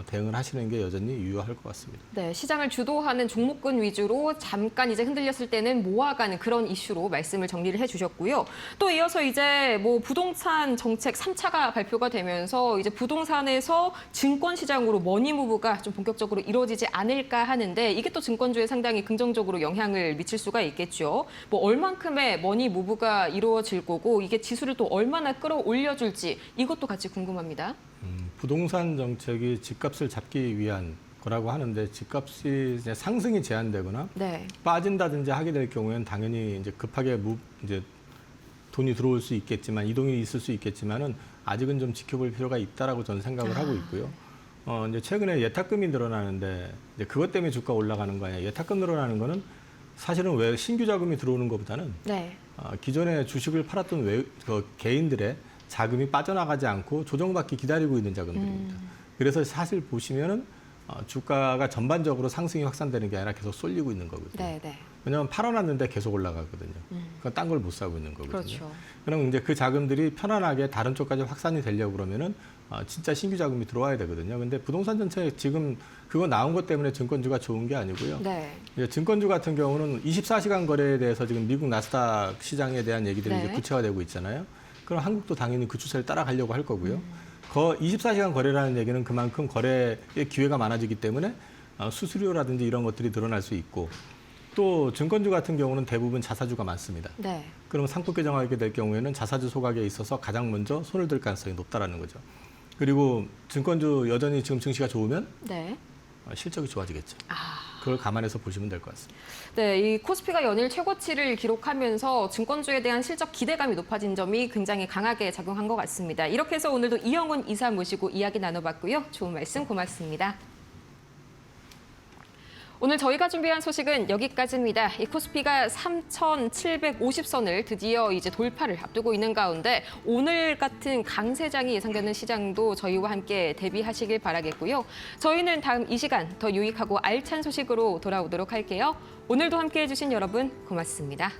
대응을 하시는 게 여전히 유효할 것 같습니다. 네, 시장을 주도하는 종목군 위주로 잠깐 이제 흔들렸을 때는 모아가는 그런 이슈로 말씀을 정리를 해주셨고요. 또 이어서 이제 뭐 부동산 정책 3차가 발표가 되면서 이제 부동산에서 증권 시장으로 머니 무브가 좀 본격적으로 이루어지지 않을까 하는데 이게 또 증권주에 상당히 긍정적으로 영향을 미칠 수가 있겠죠. 뭐 얼만큼의 머니 무브가 이루어질 거고 이게 지수를 또 얼마나 끌어올려줄지 이것도 같이 궁금합니다. 부동산 정책이 집값을 잡기 위한 거라고 하는데 집값이 이제 상승이 제한되거나 네. 빠진다든지 하게 될 경우에는 당연히 이제 급하게 이제 돈이 들어올 수 있겠지만 이동이 있을 수 있겠지만은 아직은 좀 지켜볼 필요가 있다라고 저는 생각을 하고 있고요. 이제 최근에 예탁금이 늘어나는데 이제 그것 때문에 주가 올라가는 거 아니에요. 예탁금 늘어나는 거는 사실은 왜 신규 자금이 들어오는 것보다는 네. 기존에 주식을 팔았던 개인들의 자금이 빠져나가지 않고 조정받기 기다리고 있는 자금들입니다. 그래서 사실 보시면은 주가가 전반적으로 상승이 확산되는 게 아니라 계속 쏠리고 있는 거거든요. 네, 네. 왜냐하면 팔아놨는데 계속 올라가거든요. 그러니까 딴 걸 못 사고 있는 거거든요. 그렇죠. 그럼 이제 그 자금들이 편안하게 다른 쪽까지 확산이 되려고 그러면은 진짜 신규 자금이 들어와야 되거든요. 근데 부동산 전체 지금 그거 나온 것 때문에 증권주가 좋은 게 아니고요. 네. 이제 증권주 같은 경우는 24시간 거래에 대해서 지금 미국 나스닥 시장에 대한 얘기들이 네. 이제 구체화되고 있잖아요. 그럼 한국도 당연히 그 추세를 따라가려고 할 거고요. 24시간 거래라는 얘기는 그만큼 거래의 기회가 많아지기 때문에 수수료라든지 이런 것들이 늘어날 수 있고 또 증권주 같은 경우는 대부분 자사주가 많습니다. 네. 그럼 상품 개정하게 될 경우에는 자사주 소각에 있어서 가장 먼저 손을 들 가능성이 높다라는 거죠. 그리고 증권주 여전히 지금 증시가 좋으면 네. 실적이 좋아지겠죠. 그걸 감안해서 보시면 될 것 같습니다. 네, 이 코스피가 연일 최고치를 기록하면서 증권주에 대한 실적 기대감이 높아진 점이 굉장히 강하게 작용한 것 같습니다. 이렇게 해서 오늘도 이영훈 이사 모시고 이야기 나눠봤고요. 좋은 말씀 고맙습니다. 오늘 저희가 준비한 소식은 여기까지입니다. 이 코스피가 3,750선을 드디어 이제 돌파를 앞두고 있는 가운데 오늘 같은 강세장이 예상되는 시장도 저희와 함께 대비하시길 바라겠고요. 저희는 다음 이 시간 더 유익하고 알찬 소식으로 돌아오도록 할게요. 오늘도 함께해 주신 여러분 고맙습니다.